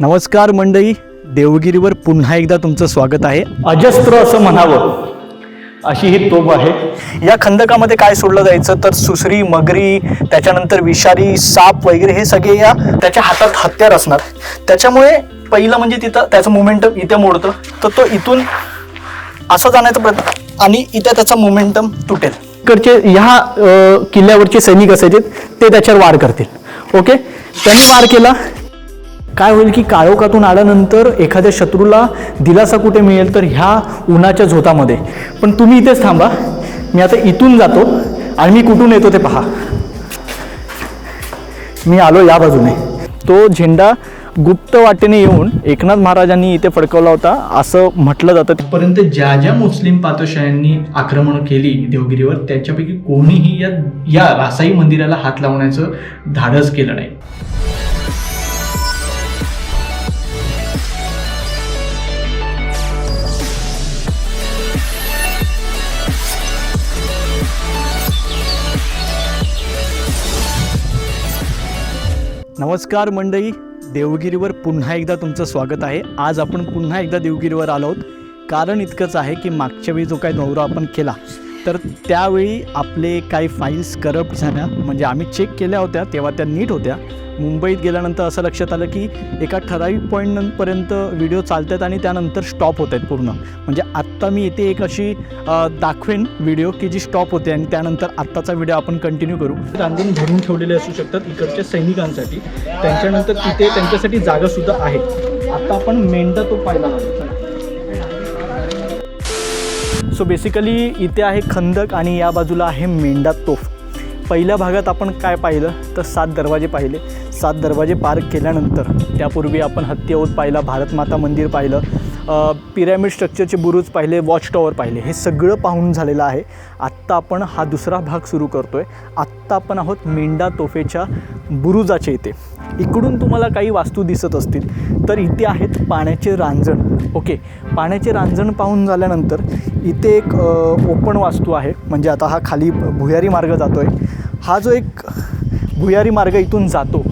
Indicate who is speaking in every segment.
Speaker 1: नमस्कार मंडळी, देवगिरीवर पुन्हा एकदा तुमचं स्वागत आहे. अजस्त्र असं म्हणावं अशी ही तोफ आहे. या खंदकामध्ये काय सोडलं जायचं तर सुसरी, मगरी, त्याच्यानंतर विषारी, साप वगैरे हे सगळे या त्याच्या हातात हत्यार असणार. त्याच्यामुळे पहिलं म्हणजे तिथं त्याचं मोमेंटम इथे मोडतं तर तो इथून असं जाण्याचा प्रयत्न आणि इथे त्याचा मोमेंटम तुटेल. इकडचे ह्या किल्ल्यावरचे सैनिक असायचे ते त्याच्यावर वार करतील. ओके, त्यांनी वार केला, काय होईल की काळोखातून आल्यानंतर एखाद्या शत्रूला दिलासा कुठे मिळेल तर ह्या उन्हाच्या झोतामध्ये. पण तुम्ही इथेच थांबा, मी आता इथून जातो आणि मी कुठून येतो ते पहा. मी आलो या बाजूने. तो झेंडा गुप्त वाटेने येऊन एकनाथ महाराजांनी इथे फडकवला होता असं म्हटलं जातं. तिथपर्यंत ज्या ज्या मुस्लिम पातशाह्यांनी आक्रमण केली देवगिरीवर त्यांच्यापैकी कोणीही या रासाई मंदिराला हात लावण्याचं धाडस केलं नाही. नमस्कार मंडळी, देवगिरीवर पुन्हा एकदा तुमचं स्वागत आहे. आज आपण पुन्हा एकदा देवगिरीवर आलो आहोत. कारण इतकंच आहे की मागच्या वेळी जो काही दौरा आपण केला तर त्यावेळी आपले काही फाईल्स करप्ट झाल्या. म्हणजे आम्ही चेक केल्या होत्या तेव्हा त्या नीट होत्या. मुंबईत गेल्यानंतर असं लक्षात आलं की एका ठराविक पॉईंटपर्यंत व्हिडिओ चालतात आणि त्यानंतर स्टॉप होत आहेत पूर्ण. म्हणजे आत्ता मी इथे एक अशी दाखवेन व्हिडिओ की जी स्टॉप होते आणि त्यानंतर आत्ताचा व्हिडिओ आपण कंटिन्यू करू. रांधून भरून ठेवलेले असू शकतात इकडच्या सैनिकांसाठी. त्यांच्यानंतर तिथे त्यांच्यासाठी जागासुद्धा आहे. आत्ता आपण मेंढा तो पाहिला लागतो. सो बेसिकली इथे आहे खंदक आणि या बाजूला आहे मेंढा तोफ. पहिल्या भागात आपण काय पाहिलं तर 7 दरवाजे पाहिले. 7 दरवाजे पार केल्यानंतर त्यापूर्वी आपण हत्ती ओत पाहिला, भारतमाता मंदिर पाहिलं, पिरॅमिड स्ट्रक्चरचे बुरुज पाहिले, वॉच टॉवर पाहिले. हे सगळं पाहून झालेलं आहे. आत्ता आपण हा दुसरा भाग सुरू करतो आहे. आत्ता आपण आहोत मेंढा तोफेच्या बुरुजाच्या इथे. इकडून तुम्हाला काही वास्तू दिसत असतील तर इथे आहेत पाण्याचे रांजण. ओके, पाण्याचे रांजण पाहून झाल्यानंतर इथे एक ओपन वास्तू आहे. म्हणजे आता हा खाली भुयारी मार्ग जातो आहे. हा जो एक भुयारी मार्ग इथून जातो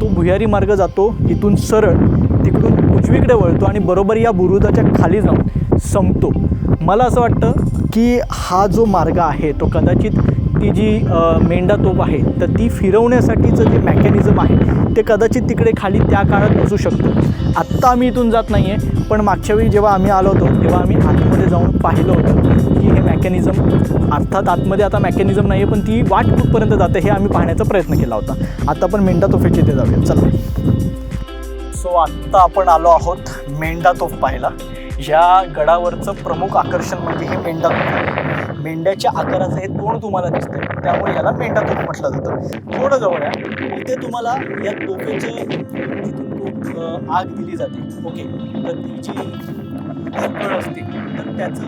Speaker 1: तो भुयारी मार्ग जातो इथून सरळ तिकडून उजवीकडे वळतो आणि बरोबर या बुरुजाच्या खाली जाऊन संपतो. मला असं वाटतं की हा जो मार्ग आहे तो कदाचित ती जी मेंढा तोफ आहे तर ती फिरवण्यासाठीचं जे मेकॅनिझम आहे ते कदाचित तिकडे खाली त्या काळात असू शकतं. आत्ता आम्ही इथून जात नाही आहे, पण मागच्या वेळी जेव्हा आम्ही आलो होतो तेव्हा आम्ही आतमध्ये जाऊन पाहिलं होतं की हे मेकॅनिझम, अर्थात आतमध्ये आता मेकॅनिझम नाही आहे पण ती वाट कुठपर्यंत जाते हे आम्ही पाहण्याचा प्रयत्न केला होता. आता आपण मेंढा तोफेच्या इथे जाऊया, चला. सो आत्ता आपण आलो आहोत मेंढा तोफ पाहायला. ह्या गडावरचं प्रमुख आकर्षण म्हणजे हे मेंढा तोफ. मेंढ्याच्या आकाराचं हे तोंड तुम्हाला दिसतंय त्यामुळे याला मेंढा तोफ म्हटलं जातं. थोडं जवळ आहे इथे तुम्हाला या तोफेचं आग दिली जाते. ओके, तर ती जी कळ असते तर त्याचं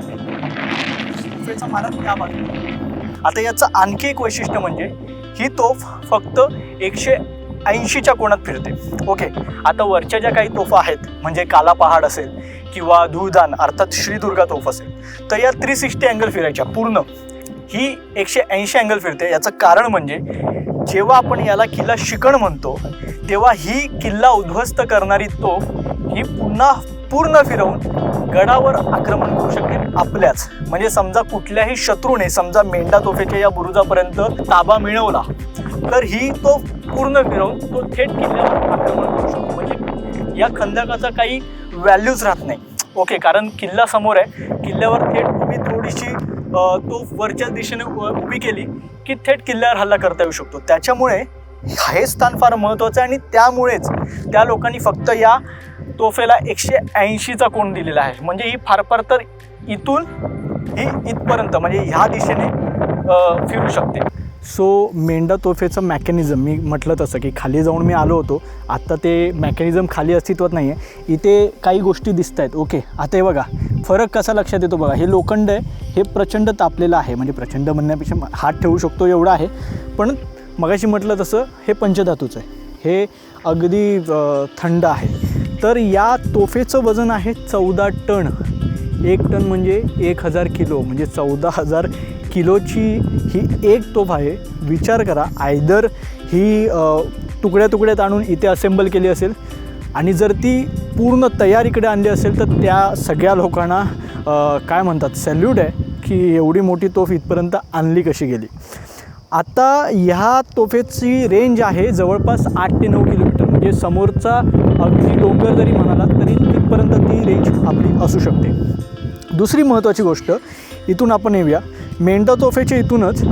Speaker 1: तोफेचा मारा त्या बाजूला. आता याचं आणखी एक वैशिष्ट्य म्हणजे ही तोफ फक्त 180च्या कोनात फिरते. ओके, आता वरच्या ज्या काही तोफा आहेत म्हणजे काला पहाड असेल किंवा धूळदान अर्थात श्रीदुर्गा तोफ असेल तर या 360 अँगल फिरायच्या. पूर्ण ही 180 अँगल फिरते. याचं कारण म्हणजे जेव्हा आपण याला किल्ला शिकण म्हणतो तेव्हा ही किल्ला उद्ध्वस्त करणारी तोफ ही पुन्हा पूर्ण फिरवून गडावर आक्रमण करू शकते आपल्याच. म्हणजे समजा कुठल्याही शत्रूने समजा मेंढा तोफेच्या या बुरुजापर्यंत ताबा मिळवला तर ही तोफ पूर्ण फिरवून तो थेट किल्ल्यावर आक्रमण करू शकतो. म्हणजे या खंदकाचा काही व्हॅल्यूज राहत नाही. ओके, कारण किल्ला समोर आहे. किल्ल्यावर थेट तुम्ही थोडीशी तोफ वरच्या दिशेने उभी केली की थेट किल्ल्यावर हल्ला करता येऊ शकतो. त्याच्यामुळे हे स्थान फार महत्त्वाचं आहे आणि त्यामुळेच त्या लोकांनी फक्त या तोफेला 180चा कोन दिलेला आहे. म्हणजे ही फार फार तर इथून ही इथपर्यंत म्हणजे ह्या दिशेने फिरू शकते. सो मेंढा तोफेचं मेकॅनिझम मी म्हटलं तसं की खाली जाऊन मी आलो होतो. आत्ता ते मेकॅनिझम खाली अस्तित्वात नाही आहे. इथे काही गोष्टी दिसत आहेत. ओके, आता हे बघा फरक कसा लक्षात येतो बघा. हे लोखंड आहे, हे प्रचंड तापलेलं आहे. म्हणजे प्रचंड म्हणण्यापेक्षा हात ठेवू शकतो एवढं आहे. पण मगाशी म्हटलं तसं हे पंचधातूचं आहे. हे अगदी थंड आहे. तर या तोफेचं वजन आहे 14 टन. 1 टन म्हणजे 1000 किलो म्हणजे 14,000 किलोची ही एक तोफ आहे. विचार करा, आयदर ही तुकड्या तुकड्यात आणून इथे असेंबल केली असेल आणि जर ती पूर्ण तयारीकडे आणली असेल तर त्या सगळ्या लोकांना काय म्हणतात, सॅल्यूट आहे की एवढी मोठी तोफ इथपर्यंत आणली कशी गेली. आता ह्या तोफेची रेंज आहे जवळपास 8 ते 9 किलोमीटर, म्हणजे समोरचा अगदी डोंगर जरी म्हणाला तरी तिथपर्यंत ती रेंज आपली असू शकते. दुसरी महत्त्वाची गोष्ट, इथून आपण येऊया मेंढा तोफेच्या इथूनच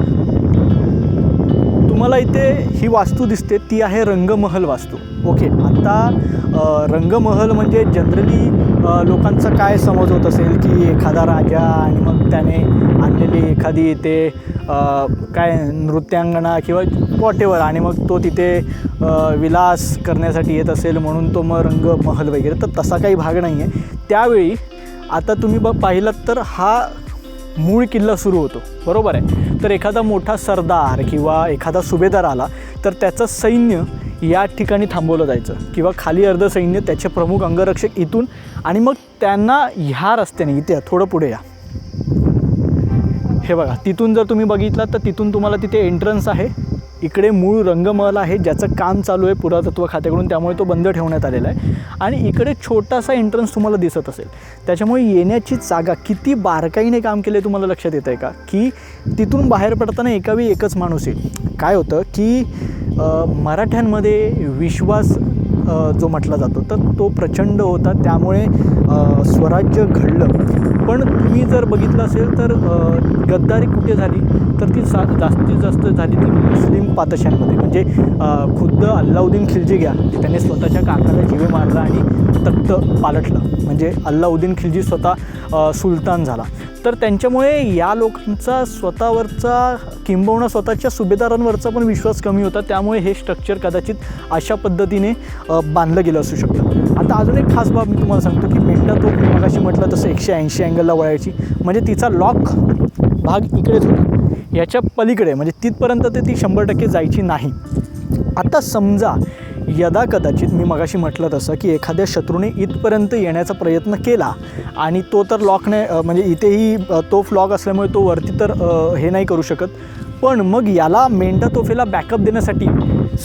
Speaker 1: तुम्हाला इथे ही वास्तू दिसते, ती आहे रंगमहल वास्तू. ओके, आता रंगमहल म्हणजे जनरली लोकांचा काय समज होत असेल की एखादा राजा आणि मग त्याने आणलेली एखादी इथे काय नृत्यांगना किंवा वॉटेवर आणि मग तो तिथे विलास करण्यासाठी येत असेल म्हणून तो मग रंगमहल वगैरे, तर तसा काही भाग नाही आहे. त्यावेळी आता तुम्ही पाहिलात तर हा मूळ किल्ला सुरू होतो, बरोबर आहे. तर एखादा मोठा सरदार किंवा एखादा सुभेदार आला तर त्याचं सैन्य या ठिकाणी थांबवलं जायचं किंवा खाली अर्ध सैन्य, त्याचे प्रमुख अंगरक्षक इथून, आणि मग त्यांना ह्या रस्त्याने इथे थोडं पुढे या, हे बघा तिथून जर तुम्ही बघितलात तर तिथून तुम्हाला तिथे एंट्रन्स आहे. इकडे मूळ रंगमहल आहे ज्याचं काम चालू आहे पुरातत्व खात्याकडून, त्यामुळे तो बंद ठेवण्यात आलेला आहे. आणि इकडे छोटासा एंट्रन्स तुम्हाला दिसत असेल, त्याच्यामुळे येण्याची जागा किती बारकाईने काम केले तुम्हाला लक्षात येतं आहे का, की तिथून बाहेर पडताना एकावेळी एकच माणूस येईल. काय होतं की मराठ्यांमध्ये विश्वास जो म्हटला जातो तर तो प्रचंड होता, त्यामुळे स्वराज्य घडलं. पण तुम्ही जर बघितलं असेल तर गद्दारी कुठे झाली तर ती जास्तीत जास्त झाली ती मुस्लिम पातशांमध्ये. म्हणजे खुद्द अल्लाउद्दीन खिलजी घ्या, त्याने स्वतःच्या काकाला जीवे मारला आणि तख्त पालटलं, म्हणजे अल्लाउद्दीन खिलजी स्वतः सुलतान झाला. तर त्यांच्यामुळे या लोकांचा स्वतःवरचा किंबहुना स्वतःच्या सुभेदारांवरचा पण विश्वास कमी होता, त्यामुळे हे स्ट्रक्चर कदाचित अशा पद्धतीने बांधलं गेलं असू शकतं. आता अजून एक खास बाब मी तुम्हाला सांगतो की मेंढा तोफ मगाशी म्हटलं तसं 180 अँगलला वळायची, म्हणजे तिचा लॉक भाग इकडेच होता, याच्या पलीकडे म्हणजे तिथपर्यंत ते ती 100% जायची नाही. आता समजा यदा कदाचित मी मगाशी म्हटलं तसं की एखाद्या शत्रूने इथपर्यंत येण्याचा प्रयत्न केला आणि तो तर लॉकने म्हणजे इथेही तोफ लॉक असल्यामुळे तो वरती तर हे नाही करू शकत, पण मग याला मेंढा तोफेला बॅकअप देण्यासाठी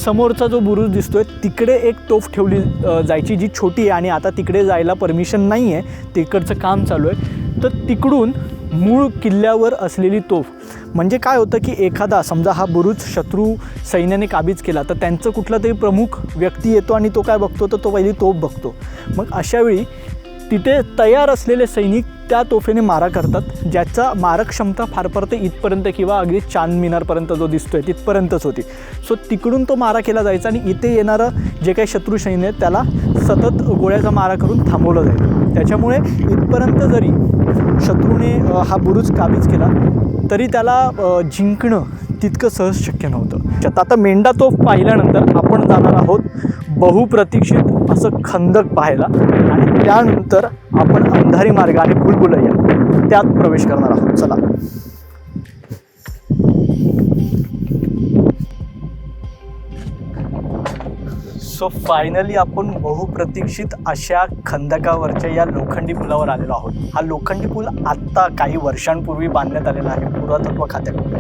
Speaker 1: समोरचा जो बुरुज दिसतोय तिकडे एक तोफ ठेवली जायची जी छोटी आहे, आणि आता तिकडे जायला परमिशन नाही आहे, तिकडचं काम चालू आहे. तर तिकडून मूळ किल्ल्यावर असलेली तोफ, म्हणजे काय होतं की एखादा समजा हा बुरुज शत्रू सैन्याने काबीज केला तर त्यांचं कुठला तरी प्रमुख व्यक्ती येतो आणि तो काय बघतो तर तो पहिली तोफ बघतो. मग अशावेळी तिथे तयार असलेले सैनिक त्या तोफेने मारा करतात, ज्याचा मारक क्षमता फार फार ते इथपर्यंत किंवा अगदी चांद मिनारपर्यंत जो दिसतोय तिथपर्यंतच होती. सो तिकडून तो मारा केला जायचा आणि इथे येणारं जे काही शत्रू सैन्य आहे त्याला सतत गोळ्याचा मारा करून थांबवलं जायचं. त्याच्यामुळे इथपर्यंत जरी शत्रूने हा बुरुज काबीज केला तरी त्याला जिंकणं तितकं सहज शक्य नव्हतं. आता मेंढा तोफ पाहिल्यानंतर आपण जाणार आहोत बहुप्रतीक्षित असं खंदक पाहायला, आणि त्यानंतर आपण अंधारी मार्ग आणि भूलभुलैया त्यात प्रवेश करणार आहोत. चला. सो फायनली आपण बहुप्रतीक्षित अशा खंदकावरच्या या लोखंडी पुलावर आलेलो आहोत. हा लोखंडी पूल आत्ता काही वर्षांपूर्वी बांधण्यात आलेला आहे पुरातत्व खात्याकडून.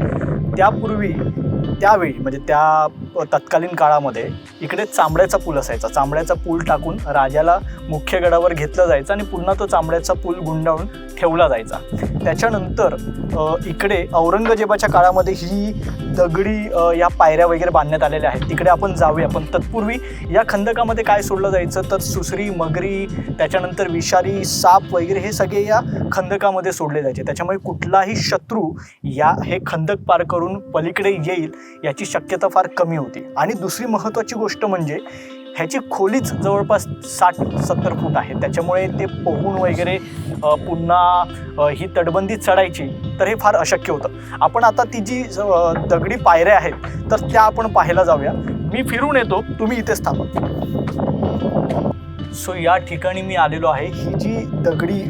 Speaker 1: त्यावेळी म्हणजे त्या तत्कालीन काळामध्ये इकडे चांबड्याचा पूल असायचा. चांबड्याचा पूल टाकून राजाला मुख्य गडावर घेतलं जायचं आणि पुन्हा तो चांबड्याचा पूल गुंडाळून ठेवला जायचा. त्याच्यानंतर इकडे औरंगजेबाच्या काळामध्ये ही दगडी या पायऱ्या वगैरे बांधण्यात आलेल्या आहेत. तिकडे आपण जाऊया, पण तत्पूर्वी या खंदकामध्ये काय सोडलं जायचं तर सुसरी, मगरी, त्याच्यानंतर विषारी, साप वगैरे हे सगळे या खंदकामध्ये सोडले जायचे. त्याच्यामुळे कुठलाही शत्रू हे खंदक पार करून पलीकडे येईल याची शक्यता फार कमी होती. आणि दुसरी महत्त्वाची गोष्ट म्हणजे ह्याची खोलीच जवळपास 60-70 फूट आहे. त्याच्यामुळे ते पोहून वगैरे पुन्हा ही तटबंदी चढायची तर हे फार अशक्य होतं. आपण आता ती जी दगडी पायऱ्या आहेत तर त्या आपण पाहायला जाऊया. मी फिरून येतो, तुम्ही इथेच थांबा. सो या ठिकाणी मी आलेलो आहे. ही जी दगडी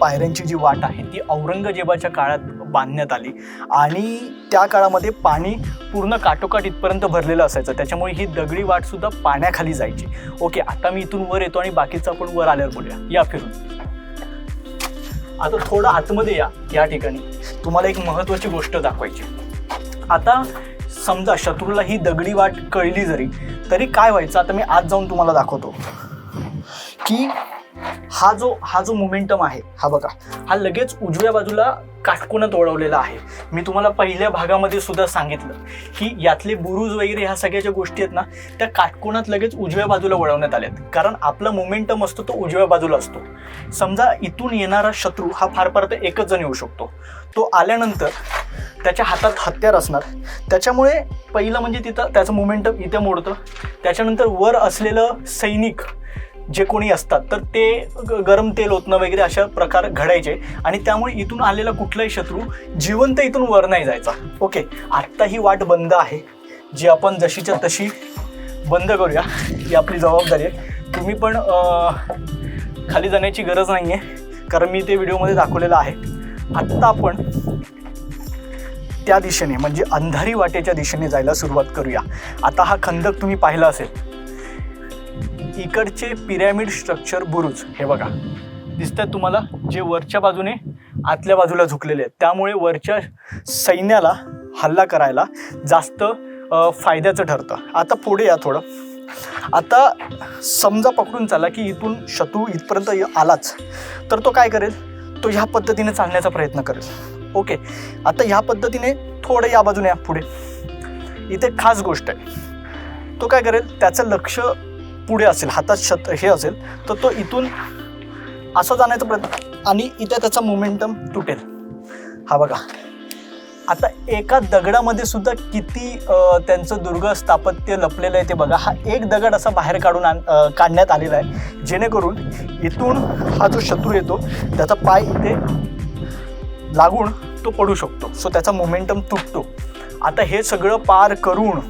Speaker 1: पायऱ्यांची जी वाट आहे ती औरंगजेबाच्या काळात बांधण्यात आली आणि त्या काळामध्ये पाणी पूर्ण काठोकाठ इथपर्यंत भरलेलं असायचं. त्याच्यामुळे ही दगडी वाटसुद्धा पाण्याखाली जायची. ओके, आता मी इथून वर येतो आणि बाकीचं आपण वर आल्यावर बोलूया. या फिरून. आता थोडं आतमध्ये या ठिकाणी तुम्हाला एक महत्त्वाची गोष्ट दाखवायची. आता समजा शत्रूला ही दगडी वाट कळली तरी काय व्हायचं आता मी आत जाऊन तुम्हाला दाखवतो. की हा जो मोमेंटम आहे, हा बघा, हा लगेच उजव्या बाजूला काटकोनात वळवलेला आहे. मी तुम्हाला पहिल्या भागामध्ये सुद्धा सांगितलं की यातले बुरुज वगैरे ह्या सगळ्या ज्या गोष्टी आहेत ना, त्या काटकोनात लगेच उजव्या बाजूला वळवण्यात आल्यात, कारण आपला मोमेंटम असतो तो उजव्या बाजूला असतो. समजा इथून येणारा शत्रू हा फार तर एकच जण येऊ शकतो. तो आल्यानंतर त्याच्या हातात हत्यार असणार, त्याच्यामुळे पहिलं म्हणजे तिथं त्याचं मोमेंटम इथे मोडतं. त्याच्यानंतर वर असलेलं सैनिक जे कोणी असतात तर ते गरम तेल ओतणं वगैरे अशा प्रकार घडायचे, आणि त्यामुळे इथून आलेला कुठलाही शत्रू जिवंत इथून वर नाही जायचा. ओके, आत्ता ही वाट बंद आहे, जी आपण जशीच्या तशी बंद करूया, ही आपली जबाबदारी आहे. तुम्ही पण खाली जाण्याची गरज नाही आहे, कारण मी ते व्हिडिओमध्ये दाखवलेलं आहे. आत्ता आपण त्या दिशेने म्हणजे अंधारी वाटेच्या दिशेने जायला सुरुवात करूया. आता हा खंदक तुम्ही पाहिला असेल, इकडचे पिरॅमिड स्ट्रक्चर बुरुज हे बघा दिसतात तुम्हाला, जे वरच्या बाजूने आतल्या बाजूला झुकलेले आहेत, त्यामुळे वरच्या सैन्याला हल्ला करायला जास्त फायद्याचं ठरतं. आता पुढे या थोडं. आता समजा पकडून चाला की इथून शत्रू इथपर्यंत आलाच, तर तो काय करेल, तो ह्या पद्धतीने चालण्याचा प्रयत्न करेल. ओके, आता ह्या पद्धतीने थोडं या बाजूने या पुढे. इथे खास गोष्ट आहे, तो काय करेल, त्याचं लक्ष पुढे असेल, हातात हे असेल, तर तो इथून असं जाण्याचा प्रयत्न, आणि इथे त्याचा मोमेंटम तुटेल. हा बघा, आता एका दगडामध्ये सुद्धा किती त्यांचं दुर्ग स्थापत्य लपलेलं आहे ते बघा. हा एक दगड असा बाहेर काढण्यात आलेला आहे, जेणेकरून इथून हा जो शत्रू येतो त्याचा पाय इथे लागून तो पडू शकतो. सो त्याचा मोमेंटम तुटतो. आता हे सगळं पार करून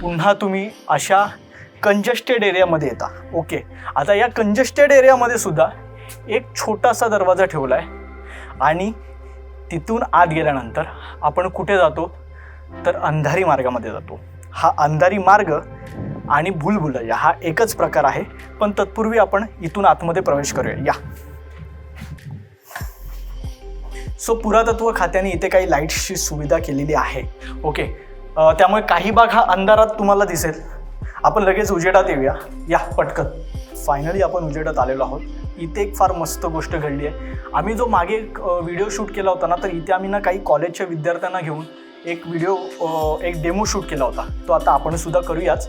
Speaker 1: पुन्हा तुम्ही अशा कंजेस्टेड एरियामध्ये येता. ओके, आता या कंजेस्टेड एरियामध्ये सुद्धा एक छोटासा दरवाजा ठेवला आहे, आणि तिथून आत गेल्यानंतर आपण कुठे जातो, तर अंधारी मार्गामध्ये जातो. हा अंधारी मार्ग आणि भूलभुलैया हा एकच प्रकार आहे, पण तत्पूर्वी आपण इथून आतमध्ये प्रवेश करूया. या. सो पुरातत्व खात्याने इथे काही लाईट्सची सुविधा केलेली आहे. ओके, त्यामुळे काही भाग हा अंधारात तुम्हाला दिसेल. आपण लगेच उजेडात येऊया. या पटकन. फायनली आपण उजेडात आलेलो आहोत. इथे एक फार मस्त गोष्ट घडली आहे. आम्ही जो मागे व्हिडिओ शूट केला होता ना, तर इथे आम्ही ना काही कॉलेजच्या विद्यार्थ्यांना घेऊन एक डेमो शूट केला होता, तो आता आपण सुद्धा करूयाच.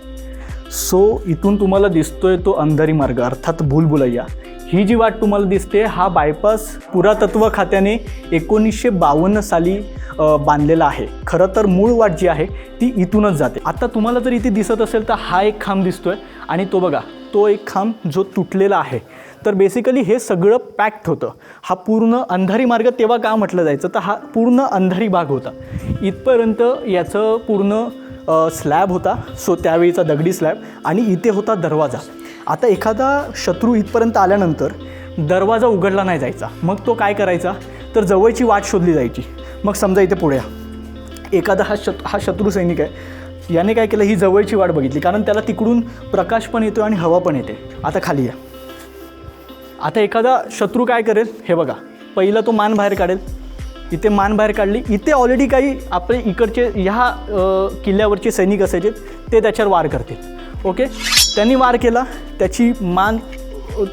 Speaker 1: सो इथून तुम्हाला दिसतोय तो अंधारी मार्ग, अर्थात भूलभुलैया. ही जी वाट तुम्हाला दिसते, हा बायपास पुरातत्व खात्याने 1952 साली बांधलेला आहे. खरं तर मूळ वाट जी आहे ती इथूनच जाते. आता तुम्हाला जर इथे दिसत असेल तर हा एक खांब दिसतोय, आणि तो बघा, तो एक खांब जो तुटलेला आहे. तर बेसिकली हे सगळं पॅक्ड होतं. हा पूर्ण अंधारी मार्ग तेव्हा का म्हटलं जायचं, तर हा पूर्ण अंधारी भाग होता. इथपर्यंत याचं पूर्ण स्लॅब होता, सो त्यावेळीचा दगडी स्लॅब, आणि इथे होता दरवाजा. आता एखादा शत्रू इथपर्यंत आल्यानंतर दरवाजा उघडला नाही जायचा. मग तो काय करायचा, तर जवळची वाट शोधली जायची. मग समजा इथे पुढे एखादा हा शत्रू सैनिक आहे, याने काय केलं, ही जवळची वाट बघितली, कारण त्याला तिकडून प्रकाश पण येतो आणि हवा पण येते. आता खाली या. आता एखादा शत्रू काय करेल, हे बघा, पहिलं तो मान बाहेर काढेल. इथे मान बाहेर काढली, इथे ऑलरेडी काही आपले इकडचे ह्या किल्ल्यावरचे सैनिक असायचे, ते त्याच्यावर वार करतील. ओके, त्यांनी वार केला, त्याची मान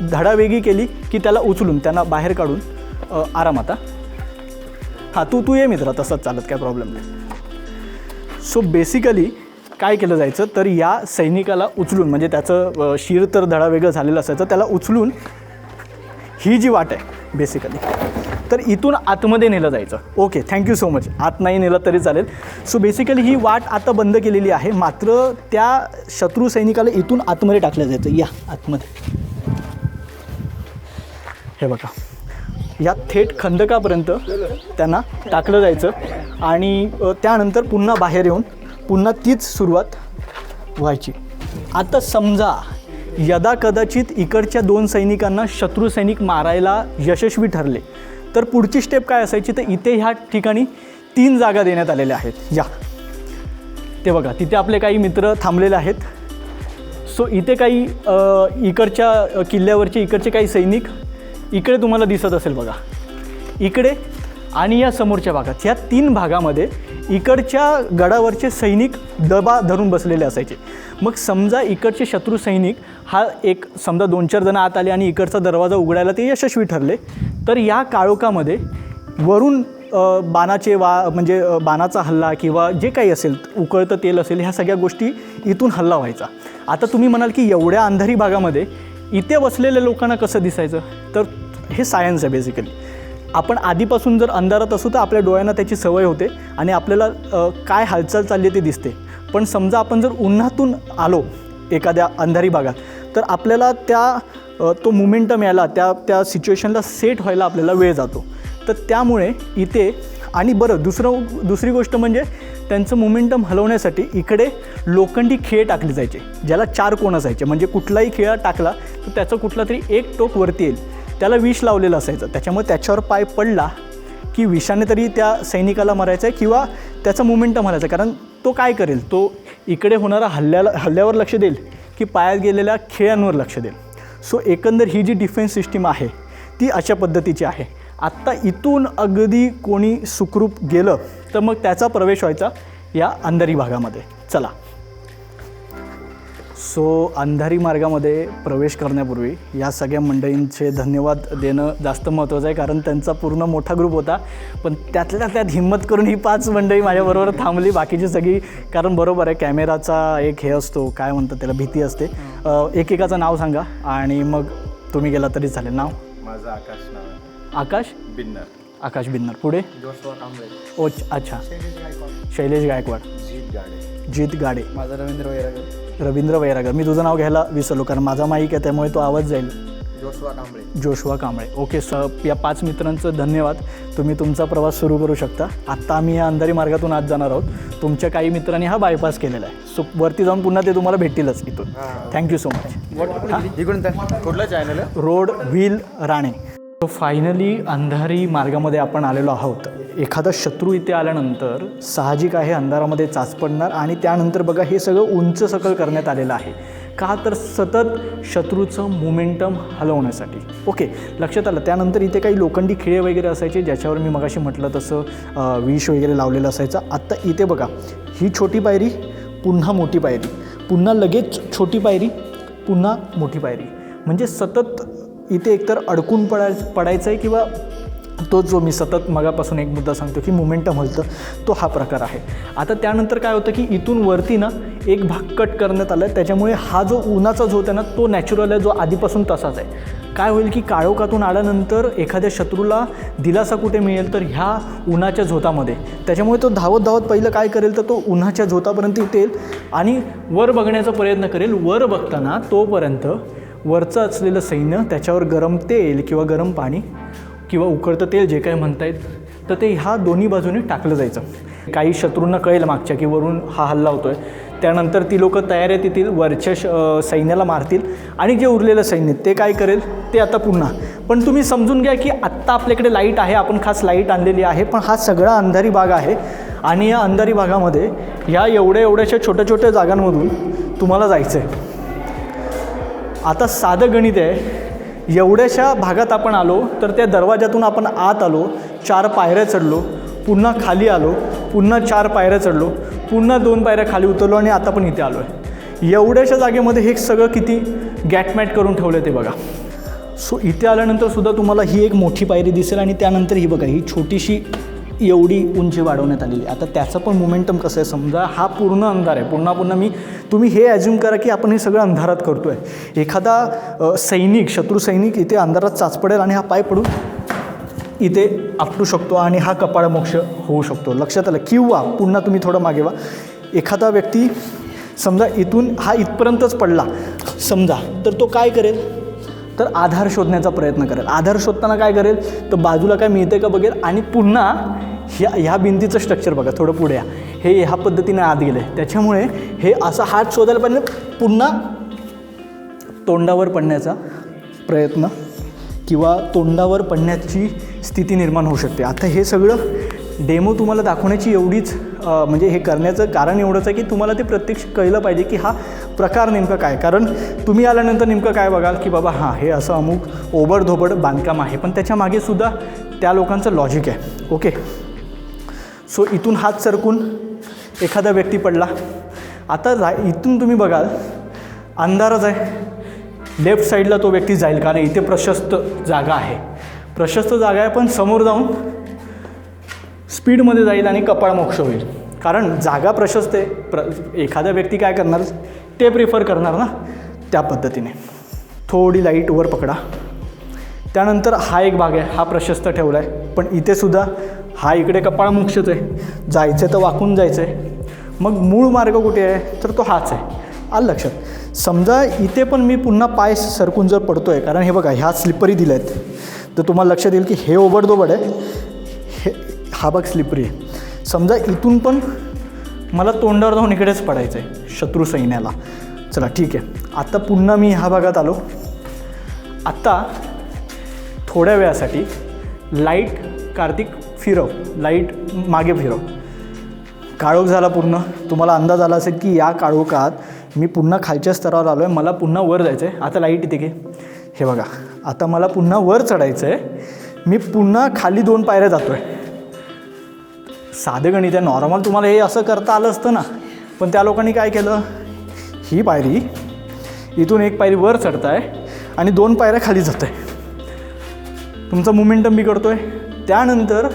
Speaker 1: धडावेगळी केली की त्याला उचलून त्यांना बाहेर काढून आराम. आता हां, तू ये मित्रा, तसंच चालत, काय प्रॉब्लेम नाही. सो बेसिकली काय केलं जायचं, तर या सैनिकाला उचलून, म्हणजे त्याचं शिर तर धडावेगळं झालेलं असायचं, त्याला उचलून ही जी वाट आहे बेसिकली, तर इथून आतमध्ये नेलं जायचं. Okay, thank you so much. आत नाही नेलं तरी चालेल. सो बेसिकली ही वाट आता बंद केलेली आहे, मात्र त्या शत्रू सैनिकाला इथून आतमध्ये टाकलं जायचं. या आतमध्ये, हे बघा, या थेट खंदकापर्यंत त्यांना टाकलं जायचं, आणि त्यानंतर पुन्हा बाहेर येऊन पुन्हा तीच सुरुवात व्हायची. आता समजा यदा कदाचित इकडच्या 2 सैनिकांना शत्रू सैनिक मारायला यशस्वी ठरले, तर पुढची स्टेप काय असायची, तर इथे ह्या ठिकाणी 3 जागा देण्यात आलेल्या आहेत. या, ते बघा, तिथे आपले काही मित्र थांबलेले आहेत. सो इथे काही इकडच्या किल्ल्यावरचे इकडचे काही सैनिक इकडे तुम्हाला दिसत असेल बघा, इकडे आणि या समोरच्या भागात, ह्या 3 भागामध्ये इकडच्या गडावरचे सैनिक दबा धरून बसलेले असायचे. मग समजा इकडचे शत्रू सैनिक हा एक समजा 2-4 जण आत आले आणि इकडचा दरवाजा उघडायला ते यशस्वी ठरले, तर या काळोखामध्ये वरून बाणाचे म्हणजे बाणाचा हल्ला किंवा जे काही असेल, उकळतं तेल असेल, ह्या सगळ्या गोष्टी इथून हल्ला व्हायचा. आता तुम्ही म्हणाल की एवढ्या अंधारी भागामध्ये इथे बसलेल्या लोकांना कसं दिसायचं, तर हे सायन्स आहे बेसिकली. आपण आधीपासून जर अंधारात असू तर आपल्या डोळ्यांना त्याची सवय होते आणि आपल्याला काय हालचाल चालली ते दिसते. पण समजा आपण जर उन्हातून आलो एखाद्या अंधारी भागात, तर आपल्याला तो मोमेंटम यायला त्या सिच्युएशनला सेट व्हायला आपल्याला वेळ जातो. तर त्यामुळे इथे आणि बरं दुसरी गोष्ट म्हणजे त्यांचं मोमेंटम हलवण्यासाठी इकडे लोखंडी खिळे टाकले जायचे, ज्याला 4 कोण असायचे. म्हणजे कुठलाही खिळा टाकला तर त्याचं कुठला तरी एक टोक वरती येईल, त्याला विष लावलेलं असायचं. त्याच्यामुळे त्याच्यावर पाय पडला की विषाने तरी त्या सैनिकाला मारायचं आहे किंवा त्याचा मोमेंटम हलायचा. कारण तो काय करेल, तो इकडे होणारा हल्ल्यावर लक्ष देईल की पायात गेलेल्या खिळ्यांवर लक्ष देईल. सो एकंदर ही जी डिफेन्स सिस्टीम आहे ती अशा पद्धतीची आहे. आत्ता इथून अगदी कोणी सुखरूप गेलं तर मग त्याचा प्रवेश व्हायचा या अंधारी भागामध्ये. चला, सो अंधारी मार्गामध्ये प्रवेश करण्यापूर्वी या सगळ्या मंडळींचे धन्यवाद देणं जास्त महत्त्वाचं आहे, कारण त्यांचा पूर्ण मोठा ग्रुप होता. पण त्यातल्या त्यात हिंमत करून ही 5 मंडळी माझ्याबरोबर थांबली, बाकीची सगळी. कारण बरोबर आहे, कॅमेराचा एक हे असतो, काय म्हणतात त्याला, भीती असते. एकेकाचं नाव सांगा आणि मग तुम्ही गेला तरी चालेल. नाव?
Speaker 2: माझं आकाश नाव आहे.
Speaker 1: आकाश
Speaker 2: बिन्नर.
Speaker 1: आकाश बिन्नर. पुढे?
Speaker 2: जोशवा कांबळे.
Speaker 1: ओ अच्छा, शैलेश गायकवाड. जीत गाडे.
Speaker 2: माझं
Speaker 1: रवींद्र वैरागर. मी तुझं नाव घ्यायला विसरलो कारण माझा माईक आहे, त्यामुळे तो आवाज जाईल. जोशवा कांबळे. ओके या 5 मित्रांचं धन्यवाद. तुम्ही तुमचा प्रवास सुरू करू शकता. आत्ता आम्ही या अंधारी मार्गातून आज जाणार आहोत. तुमच्या काही मित्रांनी हा बायपास केलेला आहे. सो वरती जाऊन पुन्हा ते तुम्हाला भेटतीलच इथून. Thank you so much.
Speaker 2: कुठलं चॅनल आहे?
Speaker 1: Road wheel Rane. So finally अंधारी मार्गामध्ये आपण आलेलो आहोत. एखादा शत्रू इथे आल्यानंतर साहजिक आहे अंधारामध्ये चाच पडणार आणि त्यानंतर बघा हे सगळं उंच सकल करण्यात आलेलं आहे. का तर सतत शत्रूचं मोमेंटम हलवण्यासाठी. ओके, लक्षात आलं. त्यानंतर इथे काही लोखंडी खिळे वगैरे असायचे ज्याच्यावर मी मगाशी म्हटलं तसं विष वगैरे लावलेलं असायचं. आत्ता इथे बघा, ही छोटी पायरी, पुन्हा मोठी पायरी, पुन्हा लगेच छोटी पायरी, पुन्हा मोठी पायरी. म्हणजे सतत इथे एकतर अडकून पडायचं आहे किंवा तो जो मी सतत मगापासून एक मुद्दा सांगतो की मोमेंटम हलतं, तो हा प्रकार आहे. आता त्यानंतर काय होतं की इथून वरती ना एक भाग कट करण्यात आला आहे, त्याच्यामुळे हा जो उन्हाचा झोत आहे ना तो नॅचरल आहे, जो आधीपासून तसाच आहे. काय होईल की काळोखातून आल्यानंतर एखाद्या शत्रूला दिलासा कुठे मिळेल तर ह्या उन्हाच्या झोतामध्ये. त्याच्यामुळे तो धावत धावत पहिलं काय करेल तर तो उन्हाच्या झोतापर्यंत येईल आणि वर बघण्याचा प्रयत्न करेल. वर बघताना तोपर्यंत वरचं असलेलं सैन्य, त्याच्यावर गरम तेल किंवा गरम पाणी किंवा उकळतं तेल जे काही म्हणता येईल तर ते ह्या दोन्ही बाजूने टाकलं जायचं. काही शत्रूंना कळेल मागच्या की वरून हा हल्ला होतो आहे, त्यानंतर ती लोकं तयारीत येतील, वरच्या सैन्याला मारतील आणि जे उरलेलं सैन्य ते काय करेल ते आता पुन्हा. पण तुम्ही समजून घ्या की आत्ता आपल्याकडे लाईट आहे, आपण खास लाईट आणलेली आहे, पण हा सगळा अंधारी भाग आहे आणि या अंधारी भागामध्ये ह्या एवढ्याशा छोट्या जागांमधून तुम्हाला जायचं आहे. आता साधं गणित आहे, एवढ्याशा भागात आपण आलो तर त्या दरवाजातून आपण आत आलो, 4 पायऱ्या चढलो, पुन्हा खाली आलो, पुन्हा 4 पायऱ्या चढलो, पुन्हा 2 पायऱ्या खाली उतरलो आणि आता पण इथे आलो आहे. एवढ्याशा जागेमध्ये हे सगळं किती गॅटमॅट करून ठेवलं ते बघा. सो इथे आल्यानंतर सुद्धा तुम्हाला ही एक मोठी पायरी दिसेल आणि त्यानंतर ही बघा, ही छोटीशी एवढी उंची वाढवण्यात आलेली. आता त्याचं पण मोमेंटम कसं आहे, समजा हा पूर्ण अंधार आहे, पुन्हा तुम्ही हे ॲज्युम करा की आपण हे सगळं अंधारात करतो आहे. एखादा शत्रू सैनिक इथे अंधारात चाच पडेल आणि हा पाय पडून इथे आपटू शकतो आणि हा कपाळमोक्ष होऊ शकतो. लक्षात आलं. किंवा पुन्हा तुम्ही थोडं मागे व्हा, एखादा व्यक्ती समजा इथून हा इथपर्यंतच पडला समजा, तर तो काय करेल तर आधार शोधण्याचा प्रयत्न करेल. आधार शोधताना काय करेल तर बाजूला काय मिळते का बघेल आणि पुन्हा ह्या भिंतीचं स्ट्रक्चर बघा, थोडं पुढे या, हे ह्या पद्धतीने आत गेलं आहे. त्याच्यामुळे हे असा हात शोधायला पाहिजे, पुन्हा तोंडावर पडण्याचा प्रयत्न किंवा तोंडावर पडण्याची स्थिती निर्माण होऊ शकते. आता हे सगळं डेमो तुम्हाला दाखवण्याची एवढीच म्हणजे हे करण्याचं कारण एवढंच आहे की तुम्हाला ते प्रत्यक्ष कळलं पाहिजे की हा प्रकार नेमका काय. कारण तुम्ही आल्यानंतर नेमकं काय बघाल की बाबा हां हे असं अमुक ओबडधोबड बांधकाम आहे, पण त्याच्या मागे सुद्धा त्या लोकांचं लॉजिक आहे. ओके, सो इथून हात सरकून एखादा व्यक्ती पडला. आता इथून तुम्ही बघाल अंधारच आहे, लेफ्ट साईडला तो व्यक्ती जाईल कारण इथे प्रशस्त जागा आहे. प्रशस्त जागा आहे पण समोर जाऊन स्पीडमध्ये जाईल आणि कपाळमोक्ष होईल. कारण जागा प्रशस्त आहे, एखादा व्यक्ती काय करणार ते प्रिफर करणार ना, त्या पद्धतीने. थोडी लाईट वर पकडा. त्यानंतर हा एक भाग आहे, हा प्रशस्त ठेवला आहे, पण इथेसुद्धा हा इकडे कपाळमोक्षच आहे. जायचं तर वाकून जायचं आहे. मग मूळ मार्ग कुठे आहे तर तो हाच आहे. आलं लक्षात. समजा इथे पण मी पुन्हा पाय सरकून जर पडतो आहे, कारण हे बघा ह्या स्लिपरी दिल्या आहेत, तर तुम्हाला लक्षात येईल की हे ओबडधोबड आहे, हे हा भाग स्लिपरी आहे. समजा इथून पण मला तोंडावर जाऊन इकडेच पडायचं आहे शत्रू सैन्याला. चला ठीक आहे. आता पुन्हा मी ह्या भागात आलो. आता थोड्या वेळासाठी लाईट कार्तिक फिरव, लाईट मागे फिरव. काळोख झाला पूर्ण. तुम्हाला अंदाज आला असेल की या काळोखात मी पुन्हा खालच्या स्तरावर आलो आहे, मला पुन्हा वर जायचं आहे. आता लाईट इथे घे. हे बघा आता मला पुन्हा वर चढायचं आहे. मी पुन्हा खाली 2 पायऱ्या जातो आहे. साधं गणित आहे, नॉर्मल तुम्हाला हे असं करता आलं असतं ना, पण त्या लोकांनी काय केलं, ही पायरी इथून 1 पायरी वर चढत आहे आणि 2 पायऱ्या खाली जात आहे. तुमचा मोमेंटम बिघडतो आहे. त्यानंतर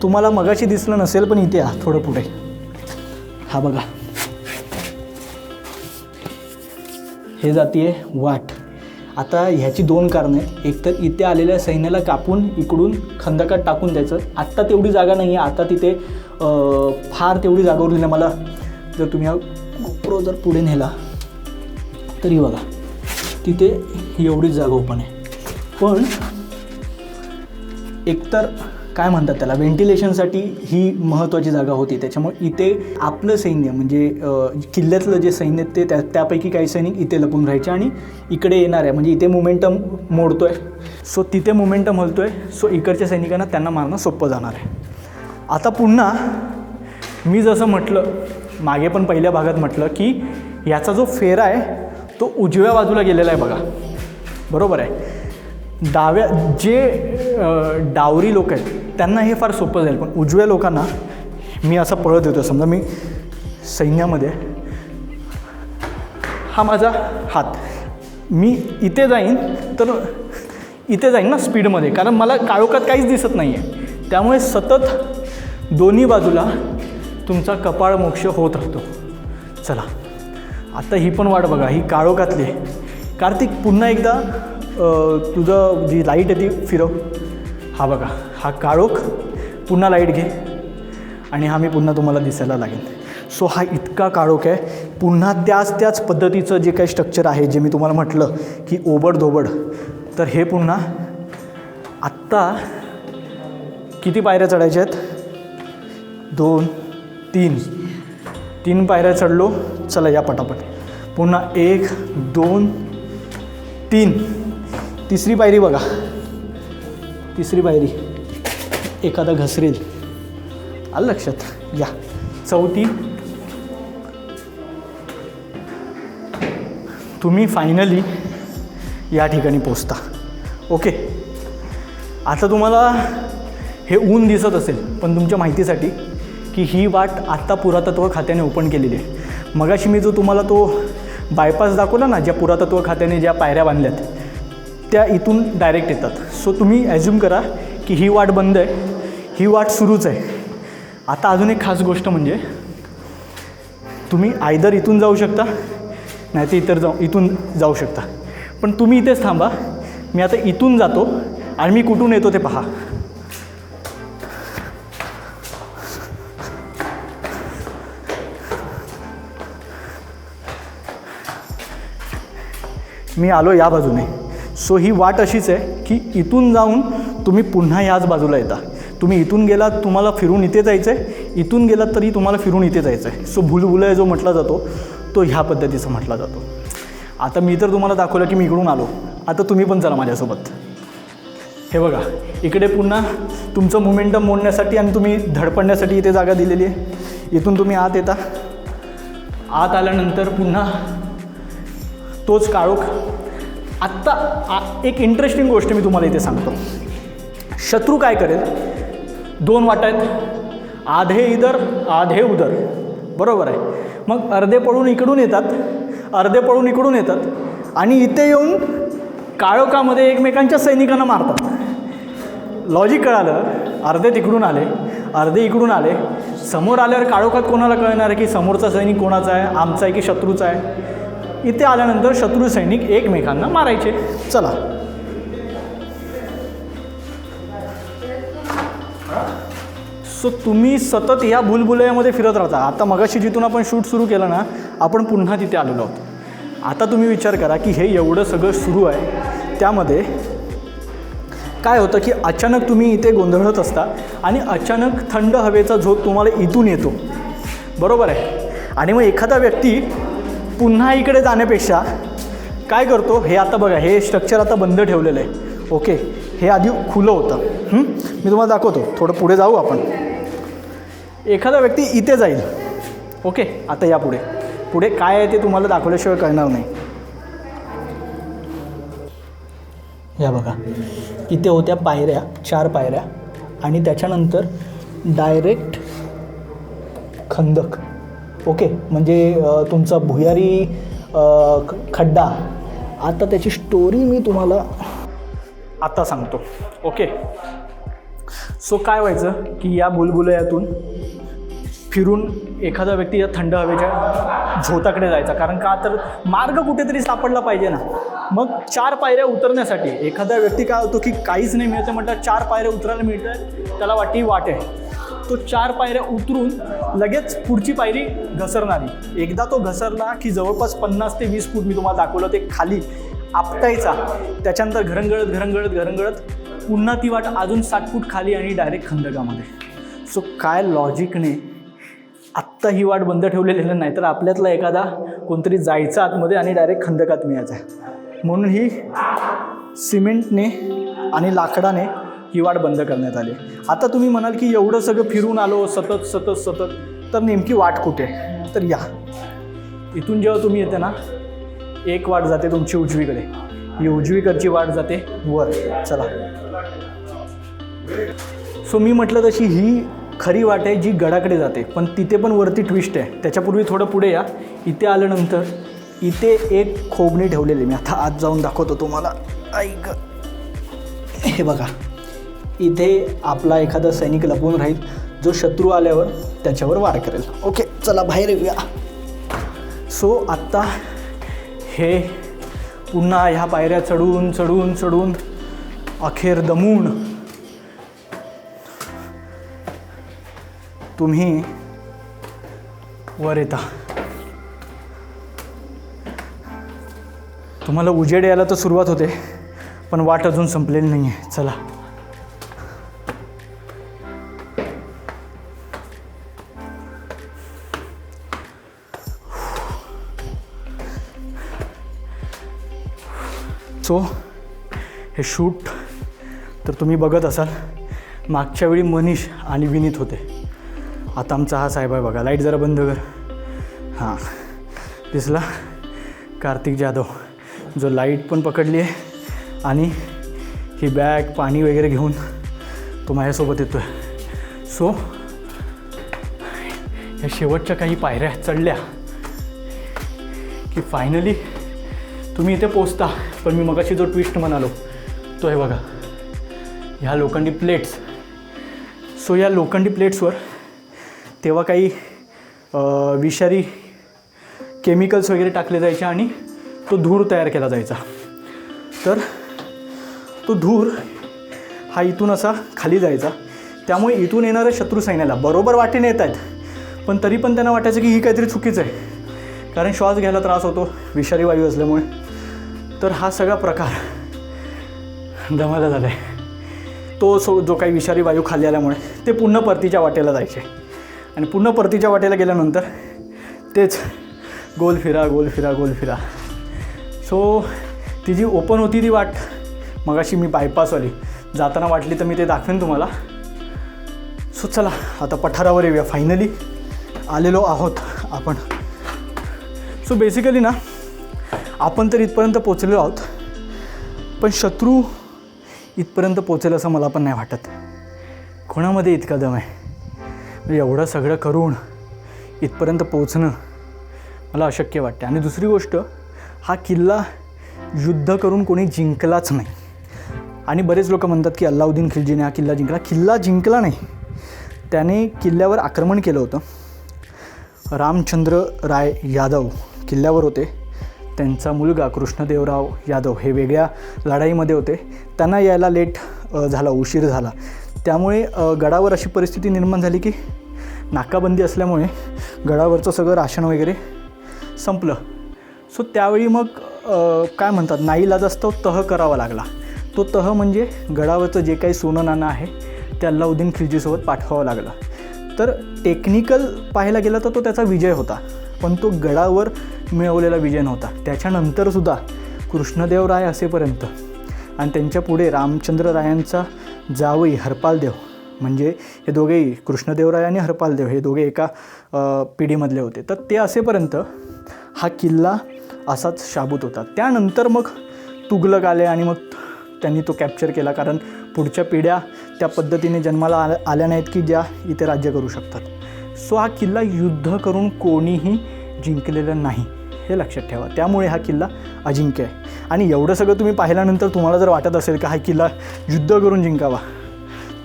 Speaker 1: तुम्हाला मगाशी दिसलं नसेल पण इथे या थोडं पुढे, हा बघा हे जातीये वाट. आता ह्याची 2 कारणं आहेत. एक तर इथे आलेल्या सैन्याला कापून इकडून खंदकात टाकून द्यायचं. आत्ता तेवढी जागा नाही आहे, आता तिथे फार तेवढी जागा उरली नाही. मला जर तुम्ही हा गोप्रो जर पुढे नेला तरी बघा तिथे एवढीच जागा ओपन आहे. पण एकतर काय म्हणतात त्याला, व्हेंटिलेशनसाठी ही महत्त्वाची जागा होती. त्याच्यामुळे इथे आपलं सैन्य म्हणजे किल्ल्यातलं जे सैन्य ते त्यापैकी काही सैनिक इथे लपून राहायचे आणि इकडे येणार आहे म्हणजे इथे मोमेंटम मोडतो आहे. सो तिथे मोमेंटम हलतो आहे. सो इकडच्या सैनिकांना त्यांना मारणं सोपं जाणार आहे. आता पुन्हा मी जसं म्हटलं मागे पण पहिल्या भागात म्हटलं की याचा जो फेरा आहे तो उजव्या बाजूला गेलेला आहे बघा, बरोबर आहे. डावरी लोक आहेत त्यांना हे फार सोपं जाईल, पण उजव्या लोकांना मी असं पळत येतो. समजा मी सैन्यामध्ये, हा माझा हात, मी इथे जाईन तर इथे जाईन ना स्पीडमध्ये, कारण मला काळोखात काहीच दिसत नाही आहे. त्यामुळे सतत दोन्ही बाजूला तुमचा कपाळमोक्ष होत राहतो. चला आता ही पण वाट बघा, ही काळोखातली आहे. कार्तिक पुन्हा एकदा तुझं जी लाईट आहे ती फिरव. हा बघा हा काळोख, पुन्हा लाईट घे आणि हा मी पुन्हा तुम्हाला दिसायला लागेल. सो हा इतका काळोख आहे. पुन्हा त्याच पद्धतीचं जे काही स्ट्रक्चर आहे जे मी तुम्हाला म्हटलं की ओबडधोबड, तर हे पुन्हा आत्ता किती पायऱ्या चढायच्या आहेत, 2 3 पायऱ्या चढलो. चला या पटापट. पुन्हा 1 2 3 तिसरी पायरी बघा, तिसरी पायरी एखादा घसरेल, आलं लक्षात. या चौथी. तुम्ही फायनली या ठिकाणी पोचता. ओके. आता तुम्हाला हे ऊन दिसत असेल, पण तुमच्या माहितीसाठी की ही वाट आत्ता पुरातत्व खात्याने ओपन केलेली आहे. मगाशी मी जो तुम्हाला तो बायपास दाखवला ना, ज्या पुरातत्व खात्याने ज्या पायऱ्या बांधल्यात त्या इथून डायरेक्ट येतात. सो तुम्ही ॲज्युम करा की ही वाट बंद आहे, ही वाट सुरूच आहे. आता अजून एक खास गोष्ट म्हणजे तुम्ही आयदर इथून जाऊ शकता नाही तर इथून जाऊ शकता, पण तुम्ही इथेच थांबा. मी आता इथून जातो आणि मी कुठून येतो ते पहा. मी आलो या बाजूने. सो ही वाट अशीच आहे की इथून जाऊन तुम्ही पुन्हा ह्याच बाजूला येता. तुम्ही इथून गेलात तुम्हाला फिरून इथे जायचं आहे, इथून गेलात तरी तुम्हाला फिरून इथे जायचं आहे. सो भुलभुलैया जो म्हटला जातो तो ह्या पद्धतीचा म्हटला जातो. आता मी तर तुम्हाला दाखवलं की मी इकडून आलो, आता तुम्ही पण चला माझ्यासोबत. हे बघा इकडे पुन्हा तुमचं मोमेंटम मोडण्यासाठी आणि तुम्ही धडपडण्यासाठी इथे जागा दिलेली आहे. इथून तुम्ही आत येता. आत आल्यानंतर पुन्हा तोच काळोख. आत्ता एक इंटरेस्टिंग गोष्ट मी तुम्हाला इथे सांगतो. शत्रू काय करेल, 2 वाटा आहेत. आधे इधर आधे उधर, बरोबर आहे. मग अर्धे पळून इकडून येतात, अर्धे पळून इकडून येतात आणि इथे येऊन काळोखामध्ये एकमेकांच्या सैनिकांना मारतात. लॉजिक कळालं. अर्धे तिकडून आले, अर्धे इकडून आले. समोर आल्यावर काळोखात कोणाला कळणार आहे की समोरचा सैनिक कोणाचा आहे, आमचा आहे की शत्रूचा आहे. इथे आल्यानंतर शत्रू सैनिक एकमेकांना मारायचे. चला, सो तुम्ही सतत ह्या भूलभुलैयामध्ये फिरत राहता. आता मगाशी जिथून आपण शूट सुरू केलं ना, आपण पुन्हा तिथे आलेलो आहोत. आता तुम्ही विचार करा की हे एवढं सगळं सुरू आहे, त्यामध्ये काय होतं की अचानक तुम्ही इथे गोंधळत असता आणि अचानक थंड हवेचा झोत तुम्हाला इथून येतो, बरोबर आहे. आणि मग एखादा व्यक्ती पुन्हा इकडे जाण्यापेक्षा काय करतो, हे आता बघा, हे स्ट्रक्चर आता बंद ठेवलेलं आहे. ओके, हे आधी खुलं होतं. मी तुम्हाला दाखवतो, थोडं पुढे जाऊ आपण. एखादा व्यक्ती इथे जाईल. ओके, आता या पुढे पुढे काय आहे ते तुम्हाला दाखवल्याशिवाय कळणार नाही. या बघा, इथे होत्या पायऱ्या, 4 पायऱ्या आणि त्याच्यानंतर डायरेक्ट खंदक. ओके, म्हणजे तुमचा भुयारी खड्डा. आता त्याची स्टोरी मी तुम्हाला आता सांगतो. ओके, सो काय व्हायचं की या भूलभुलैयातून फिरून एखादा व्यक्ती या थंड हवेच्या झोताकडे जायचा. कारण का, तर मार्ग कुठेतरी सापडला पाहिजे ना. मग 4 पायऱ्या उतरण्यासाठी एखादा व्यक्ती काय होतो की काहीच नाही मिळतं म्हटलं, 4 पायऱ्या उतरायला मिळतं, त्याला वाटते वाट आहे. तो 4 पायऱ्या उतरून लगेच पुढची पायरी घसरणारी. एकदा तो घसरला की जवळपास 50 ते 20 फूट मी तुम्हाला दाखवलं ते खाली आपटायचा. त्याच्यानंतर घरंगळत पुन्हा ती वाट अजून 60 फूट खाली आणि डायरेक्ट खंदकामध्ये. सो काय लॉजिकने आत्ता ही वाट बंद ठेवलेली नाही, तर आपल्यातला एखादा कोणतरी जायचं आतमध्ये आणि डायरेक्ट खंदकात मिळायचा. म्हणून ही सिमेंटने आणि लाकडाने ही वाट बंद करण्यात आली. आता तुम्ही म्हणाल की एवढं सगळं फिरून आलो सतत, तर नेमकी वाट कुठे? तर या इथून जेव्हा तुम्ही येते ना, एक वाट जाते तुमची उजवीकडे. ही उजवीकडची वाट जाते वर. चला, सो मी म्हटलं तशी ही खरी वाट आहे जी गडाकडे जाते, पण तिथे पण वरती ट्विस्ट आहे. त्याच्यापूर्वी थोडं पुढे या. इथे आल्यानंतर इथे एक खोबणी ठेवलेली, मी आता आत जाऊन दाखवतो तुम्हाला. ऐक, हे बघा, इथे आपला एखादा सैनिक लपून राहील जो शत्रू आल्यावर त्याच्यावर वार करेल. ओके, चला बाहेर येऊया. सो आत्ता हे पुन्हा ह्या पायऱ्या चढून अखेर दमून तुम्ही वर येता. तुम्हाला उजेड यायला तर सुरुवात होते, पण वाट अजून संपलेली नाही आहे. चला, सो हे शूट तर तुम्ही बघत असाल. मागच्या वेळी मनीष आणि विनीत होते. आता आमचा हा साहेब आहे बघा. लाईट जरा बंद कर. हां, दिसला कार्तिक जाधव, जो लाईट पण पकडली आहे आणि ही बॅग पाणी वगैरे घेऊन तो माझ्यासोबत येतो आहे. सो या शेवटच्या काही पायऱ्या चढल्या की फायनली तुम्ही इथे पोचता. पण मी मगाशी जो ट्विस्ट म्हणालो तो आहे बघा, ह्या लोखंडी प्लेट्स. सो या लोखंडी प्लेट्सवर तेव्हा काही विषारी केमिकल्स वगैरे टाकले जायचे आणि तो धूर तयार केला जायचा. तर तो धूर हा इथून असा खाली जायचा. त्यामुळे इथून येणाऱ्या शत्रू सैन्याला बरोबर वाटेने येत आहेत, पण तरी पण त्यांना वाटायचं की ही काहीतरी चुकीचं आहे, कारण श्वास घ्यायला त्रास होतो विषारी वायू असल्यामुळे. तर हा सगळा प्रकार दमाला झाला आहे. तो जो काही विषारी वायू खाली आल्यामुळे ते पुन्हा परतीच्या वाटेला जायचे आणि पुन्हा परतीच्या वाटेला गेल्यानंतर तेच गोल फिरा. सो ती जी ओपन होती ती वाट मगाशी मी बायपासवाली जाताना वाटली, तर मी ते दाखवेन तुम्हाला. सो चला आता पठारावर येऊया. फायनली आलेलो आहोत आपण. सो बेसिकली ना, आपण तर इथपर्यंत पोचलेलो आहोत, पण शत्रू इथपर्यंत पोचेल असं मला पण नाही वाटत. कोणामध्ये इतका दम आहे? एवढं सगळं करून इथपर्यंत पोचणं मला अशक्य वाटते. आणि दुसरी गोष्ट, हा किल्ला युद्ध करून कोणी जिंकलाच नाही. आणि बरेच लोक म्हणतात की अल्लाउद्दीन खिलजीने हा किल्ला जिंकला. किल्ला जिंकला नाही, त्याने किल्ल्यावर आक्रमण केलं होतं. रामचंद्र राय यादव किल्ल्यावर होते. त्यांचा मुलगा कृष्णदेवराव यादव हे वेगळ्या लढाईमध्ये होते. त्यांना यायला लेट झाला, उशीर झाला. त्यामुळे गडावर अशी परिस्थिती निर्माण झाली की नाकाबंदी असल्यामुळे गडावरचं सगळं राशन वगैरे संपलं. सो त्यावेळी मग काय म्हणतात, नाईलाजास्तव तह करावा लागला. तो तह म्हणजे गडावरचं जे काही सोनं नाणं आहे ते अल्लाउद्दीन खिलजीसोबत पाठवावं लागलं. तर टेक्निकल पाहायला गेलं तर तो त्याचा विजय होता, पण तो गडावर मिळवलेला विजय नव्हता. त्याच्यानंतरसुद्धा कृष्णदेवराय असेपर्यंत आणि त्यांच्या पुढे रामचंद्र रायांचा जावई हरपालदेव, म्हणजे हे दोघेही कृष्णदेवराय आणि हरपालदेव हे दोघे एका पिढीमधले होते. तर ते असेपर्यंत हा किल्ला असाच शाबूत होता. त्यानंतर मग तुघलक आले आणि मग त्यांनी तो कॅप्चर केला, कारण पुढच्या पिढ्या त्या पद्धतीने जन्माला आल्या नाहीत की ज्या इथे राज्य करू शकतात. सो हा किल्ला युद्ध करून कोणीही जिंकलेलं नाही, हे लक्षात ठेवा. त्यामुळे हा किल्ला अजिंक्य आहे. आणि एवढं सगळं तुम्ही पाहिल्यानंतर तुम्हाला जर वाटत असेल की हा किल्ला युद्ध करून जिंकावा,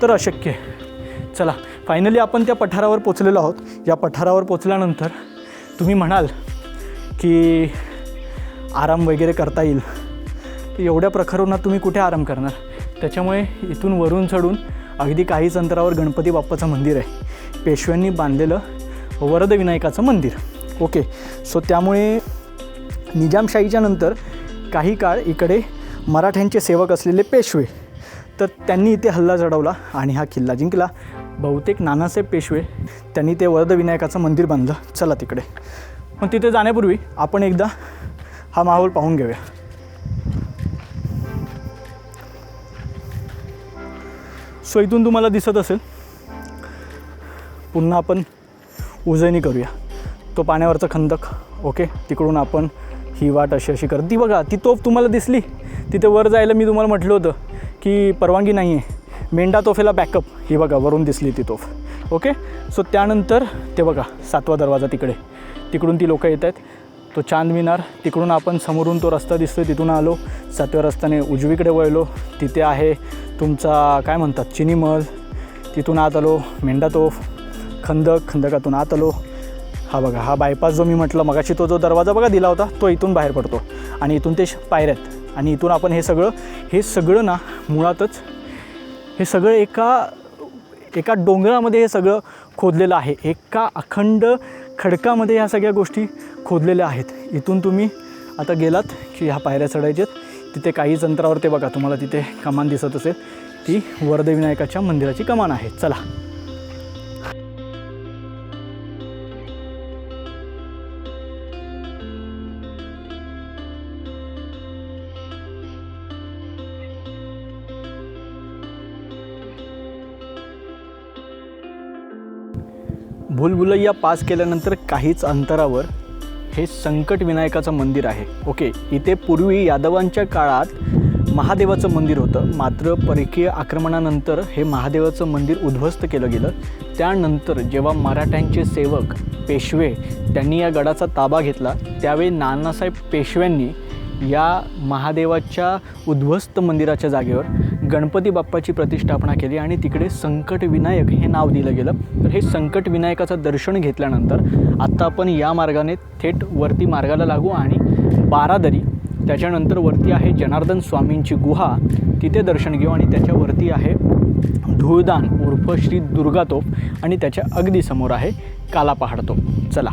Speaker 1: तर अशक्य आहे. चला, फायनली आपण त्या पठारावर पोचलेलो आहोत. या पठारावर पोचल्यानंतर तुम्ही म्हणाल की आराम वगैरे करता येईल, तर एवढ्या प्रखर तुम्ही कुठे आराम करणार. त्याच्यामुळे इथून वरून चढून अगदी काहीच अंतरावर गणपती बाप्पाचं मंदिर आहे, पेशव्यांनी बांधलेलं वरदविनायकाचं मंदिर. ओके, सो त्यामुळे निजामशाहीच्या नंतर काही काळ इकडे मराठ्यांचे सेवक असलेले पेशवे, तर त्यांनी इथे हल्ला चढवला आणि हा किल्ला जिंकला. बहुतेक नानासाहेब पेशवे त्यांनी ते वरदविनायकाचं मंदिर बांधलं. चला तिकडे. पण तिथे जाण्यापूर्वी आपण एकदा हा माहोल पाहून घेऊया. सो इथून तुम्हाला दिसत असेल, पुन्हा आपण उजळणी करूया. तो पाण्यावरचा खंदक. ओके, तिकडून आपण ही वाट अशी करत, ती बघा, ती तोफ तुम्हाला दिसली तिथे वर जायला मी तुम्हाला म्हटलं होतं की परवानगी नाही आहे, मेंढा तोफेला बॅकअप. ही बघा वरून दिसली ती तोफ. ओके, सो त्यानंतर ते बघा 7वा दरवाजा तिकडे, तिकडून ती लोकं येत आहेत. तो चांद मिनार, तिकडून आपण समोरून तो रस्ता दिसतोय तिथून आलो. 7व्या रस्त्याने उजवीकडे वळलो, तिथे आहे तुमचा काय म्हणतात चिनी महल. तिथून आत आलो, मेंढा तोफ, खंदक, खंदकातून आत आलो. हा बघा, हा बायपास जो मी म्हटलं मगाशी, तो जो दरवाजा बघा दिला होता तो इथून बाहेर पडतो आणि इथून ते पायऱ्यात. आणि इथून आपण हे सगळं ना मुळातच हे सगळं एका डोंगरामध्ये हे सगळं खोदलेलं आहे. एका अखंड खडकामध्ये ह्या सगळ्या गोष्टी खोदलेल्या आहेत. इथून तुम्ही आता गेलात की ह्या पायऱ्या चढायच्यात. तिथे काहीच अंतरावर ते बघा तुम्हाला तिथे कमान दिसत असेल, ती वरदविनायकाच्या मंदिराची कमान आहे. चला. भूलभुलैया पास केल्यानंतर काहीच अंतरावर हे संकट विनायकाचं मंदिर आहे. ओके, इथे पूर्वी यादवांच्या काळात महादेवाचं मंदिर होतं, मात्र परकीय आक्रमणानंतर हे महादेवाचं मंदिर उद्ध्वस्त केलं गेलं. त्यानंतर जेव्हा मराठ्यांचे सेवक पेशवे त्यांनी या गडाचा ताबा घेतला, त्यावेळी नानासाहेब पेशव्यांनी या महादेवाच्या उद्ध्वस्त मंदिराच्या जागेवर गणपती बाप्पाची प्रतिष्ठापना केली आणि तिकडे संकट विनायक हे नाव दिलं गेलं. तर हे संकट विनायकाचं दर्शन घेतल्यानंतर आत्ता आपण या मार्गाने थेट वरती मार्गाला लागू आणि बारादरी, त्याच्यानंतर वरती आहे जनार्दन स्वामींची गुहा, तिथे दर्शन घेऊ. आणि त्याच्यावरती आहे धूळदान उर्फ श्री दुर्गा तोफ आणि त्याच्या अगदी समोर आहे काला पहाड तोफ. चला.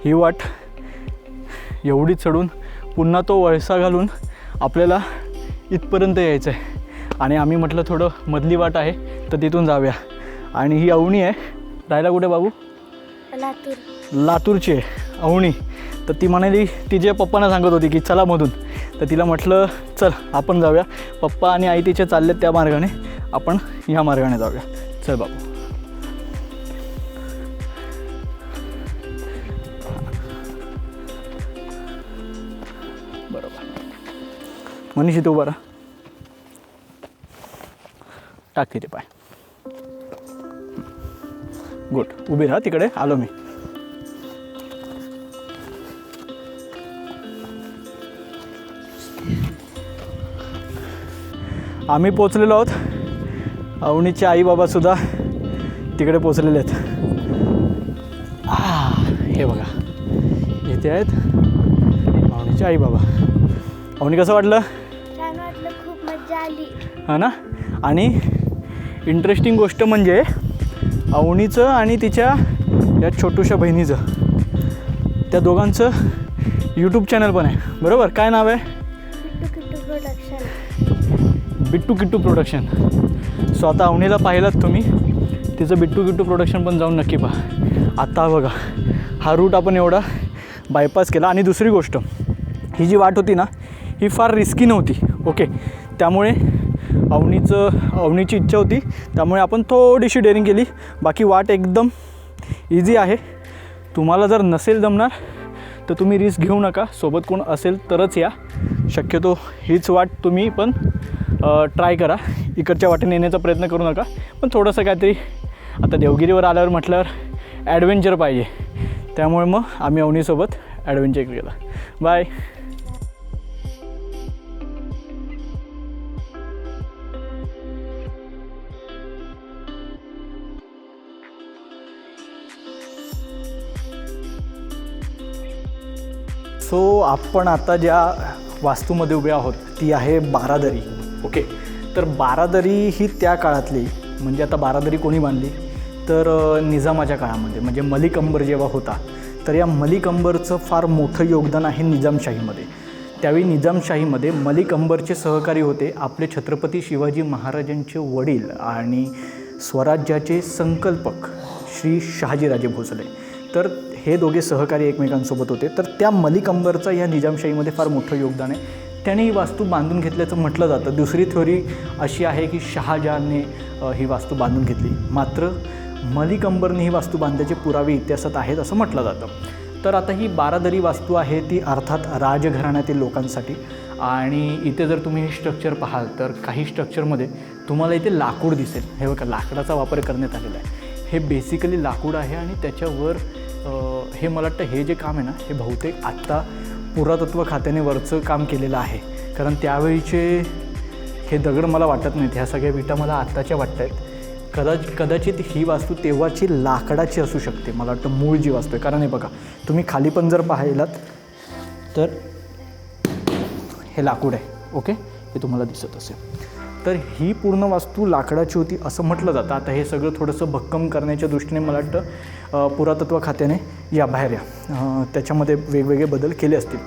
Speaker 1: ही वाट एवढी चढून पुन्हा तो वळसा घालून आपल्याला इथपर्यंत यायचं आहे. आणि आम्ही म्हटलं थोडं मधली वाट आहे तर तिथून जाऊया. आणि ही अवणी आहे. राहायला कुठे बाबू? लातूरची आहे अवणी. तर ती म्हणाली, तिच्या पप्पांना सांगत होती की चला मधून. तर तिला म्हटलं चल आपण जाऊया. पप्पा आणि आई तिचे चालले त्या मार्गाने, आपण ह्या मार्गाने जाऊया. चल बाबू. मनीष इथे उभा राहा, टाक तिथे पाय. गुड, उभी राहा तिकडे, आलो मी. आम्ही पोचलेलो आहोत. अवनीचे आई बाबासुद्धा तिकडे पोचलेले आहेत. हे बघा, इथे आहेत अवनीचे आई बाबा. अवनी, कसं वाटलं?
Speaker 3: छान वाटलं, खूप मजा आली.
Speaker 1: हा ना. आणि इंटरेस्टिंग गोष्ट म्हणजे अवनीचं आणि तिच्या या छोटूशा बहिणीचं, त्या दोघांचं यूट्यूब चॅनल पण आहे, बरोबर? काय नाव आहे?
Speaker 3: Kittu Kittu production.
Speaker 1: Bittu Kittu production. So आता अवनीला पाहिलात तुम्ही, तिचं बिट्टू किट्टू प्रोडक्शन पण जाऊन नक्की पहा. आता बघा, हा रूट आपण एवढा बायपास केला. आणि दुसरी गोष्ट, ही जी वाट होती ना, ही फार रिस्की नव्हती. ओके, त्यामुळे अवनीची इच्छा होती, त्यामुळे आपण थोडीशी डेअरिंग केली. बाकी वाट एकदम इझी आहे. तुम्हाला जर नसेल जमणार तर तुम्ही रिस्क घेऊ नका, सोबत कोण असेल तरच या. शक्यतो हीच वाट तुम्ही पण ट्राय करा. इकडच्या वाटेने येण्याचा प्रयत्न करू नका. पण थोडंसं काहीतरी, आता देवगिरीवर आल्यावर म्हटल्यावर ॲडव्हेंचर पाहिजे, त्यामुळे मग आम्ही अवनीसोबत ॲडव्हेंचर केला. बाय. सो आपण आता ज्या वास्तूमध्ये उभे आहोत ती आहे बारादरी. ओके, तर बारादरी ही त्या काळातली, म्हणजे आता बारादरी कोणी बांधली तर निजामाच्या काळामध्ये, म्हणजे मलिक अंबर जेव्हा होता, तर या मलिक अंबरचं फार मोठं योगदान आहे निजामशाहीमध्ये. त्यावेळी निजामशाहीमध्ये मलिक अंबरचे सहकारी होते आपले छत्रपती शिवाजी महाराजांचे वडील आणि स्वराज्याचे संकल्पक श्री शहाजीराजे भोसले. तर हे दोघे सहकारी एकमेकांसोबत होते. तर त्या मलिक अंबरचं या निजामशाहीमध्ये फार मोठं योगदान आहे. त्याने ही वास्तू बांधून घेतल्याचं म्हटलं जातं. दुसरी थ्योरी अशी आहे की शहाजहानने ही वास्तू बांधून घेतली, मात्र मलिक अंबरने ही वास्तू बांधल्याचे पुरावे इतिहासात आहेत असं म्हटलं जातं. तर आता ही बारादरी वास्तू आहे ती अर्थात राजघराण्यातील लोकांसाठी. आणि इथे जर तुम्ही हे स्ट्रक्चर पाहाल तर काही स्ट्रक्चरमध्ये तुम्हाला इथे लाकूड दिसेल. हे बघा, लाकडाचा वापर करण्यात आलेला आहे. हे बेसिकली लाकूड आहे आणि त्याच्यावर हे मला वाटतं हे जे काम आहे ना, हे बहुतेक आत्ता पुरातत्व खात्याने वरचं काम केलेलं आहे. कारण त्यावेळीचे हे दगड मला वाटत नाहीत, ह्या सगळ्या विटा मला आत्ताच्या वाटत आहेत. कदाचित ही वास्तू तेव्हाची लाकडाची असू शकते, मला वाटतं मूळ जी वास्तू आहे. कारण हे बघा, तुम्ही खाली पण जर पाहिलात तर हे लाकूड आहे. ओके, हे तुम्हाला दिसत असेल. तर ही पूर्ण वास्तू लाकडाची होती असं म्हटलं जातं. आता हे सगळं थोडंसं भक्कम करण्याच्या दृष्टीने मला वाटतं पुरातत्व खात्याने बाहेर त्याच्यामध्ये वेगवेगळे बदल केले असतील.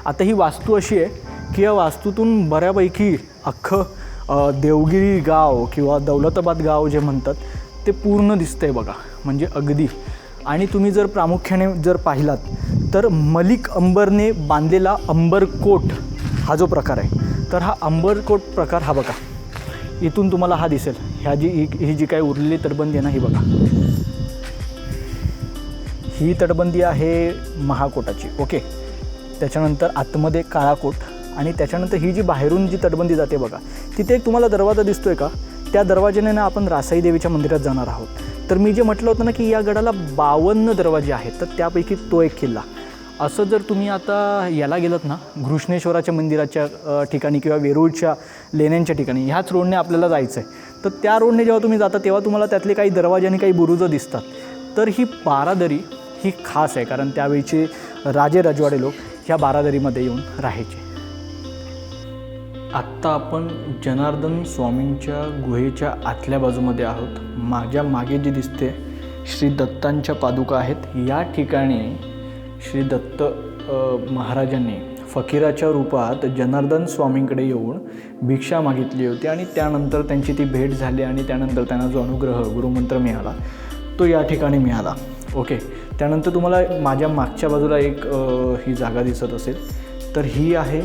Speaker 1: आता ही वास्तू अशी आहे की या वास्तूतून बऱ्यापैकी अख्खं देवगिरी गाव किंवा दौलताबाद गाव जे म्हणतात ते पूर्ण दिसतं आहे बघा, म्हणजे अगदी. आणि तुम्ही जर प्रामुख्याने जर पाहिलात तर मलिक अंबरने बांधलेला अंबरकोट हा जो प्रकार आहे, तर हा अंबरकोट प्रकार हा बघा, इथून तुम्हाला हा दिसेल. ही जी काही उरलेली तटबंदी आहे ना, ही बघा, ही तटबंदी आहे महाकोटाची. ओके, त्याच्यानंतर आतमध्ये काळाकोट आणि त्याच्यानंतर ही जी बाहेरून जी तटबंदी जाते बघा, तिथे एक तुम्हाला दरवाजा दिसतो आहे का, त्या दरवाजाने ना आपण रासाई देवीच्या मंदिरात जाणार आहोत. तर मी जे म्हटलं होतं ना की या गडाला 52 दरवाजे आहेत, तर त्यापैकी तो एक किल्ला. असं जर तुम्ही आता याला गेलात ना, घृष्णेश्वराच्या मंदिराच्या ठिकाणी किंवा वेरूळच्या लेण्यांच्या ठिकाणी, ह्याच रोडने आपल्याला जायचं आहे, तर त्या रोडने जेव्हा तुम्ही जाता तेव्हा तुम्हाला त्यातले काही दरवाजे आणि काही बुरुजं दिसतात. तर ही बारादरी ही खास आहे, कारण त्यावेळीचे राजे रजवाडे लोक ह्या बारादरीमध्ये येऊन राहायचे. आत्ता आपण जनार्दन स्वामींच्या गुहेच्या आतल्या बाजूमध्ये आहोत. माझ्या मागे जी दिसते श्री दत्तांच्या पादुका आहेत. या ठिकाणी श्री दत्त महाराजांनी फकीराच्या रूपात जनार्दन स्वामींकडे येऊन भिक्षा मागितली होती आणि त्यानंतर त्यांची ती भेट झाली आणि त्यानंतर त्यांना जो अनुग्रह गुरुमंत्र मिळाला तो या ठिकाणी मिळाला. ओके, त्यानंतर तुम्हाला माझ्या मागच्या बाजूला एक ही जागा दिसत असेल, तर ही आहे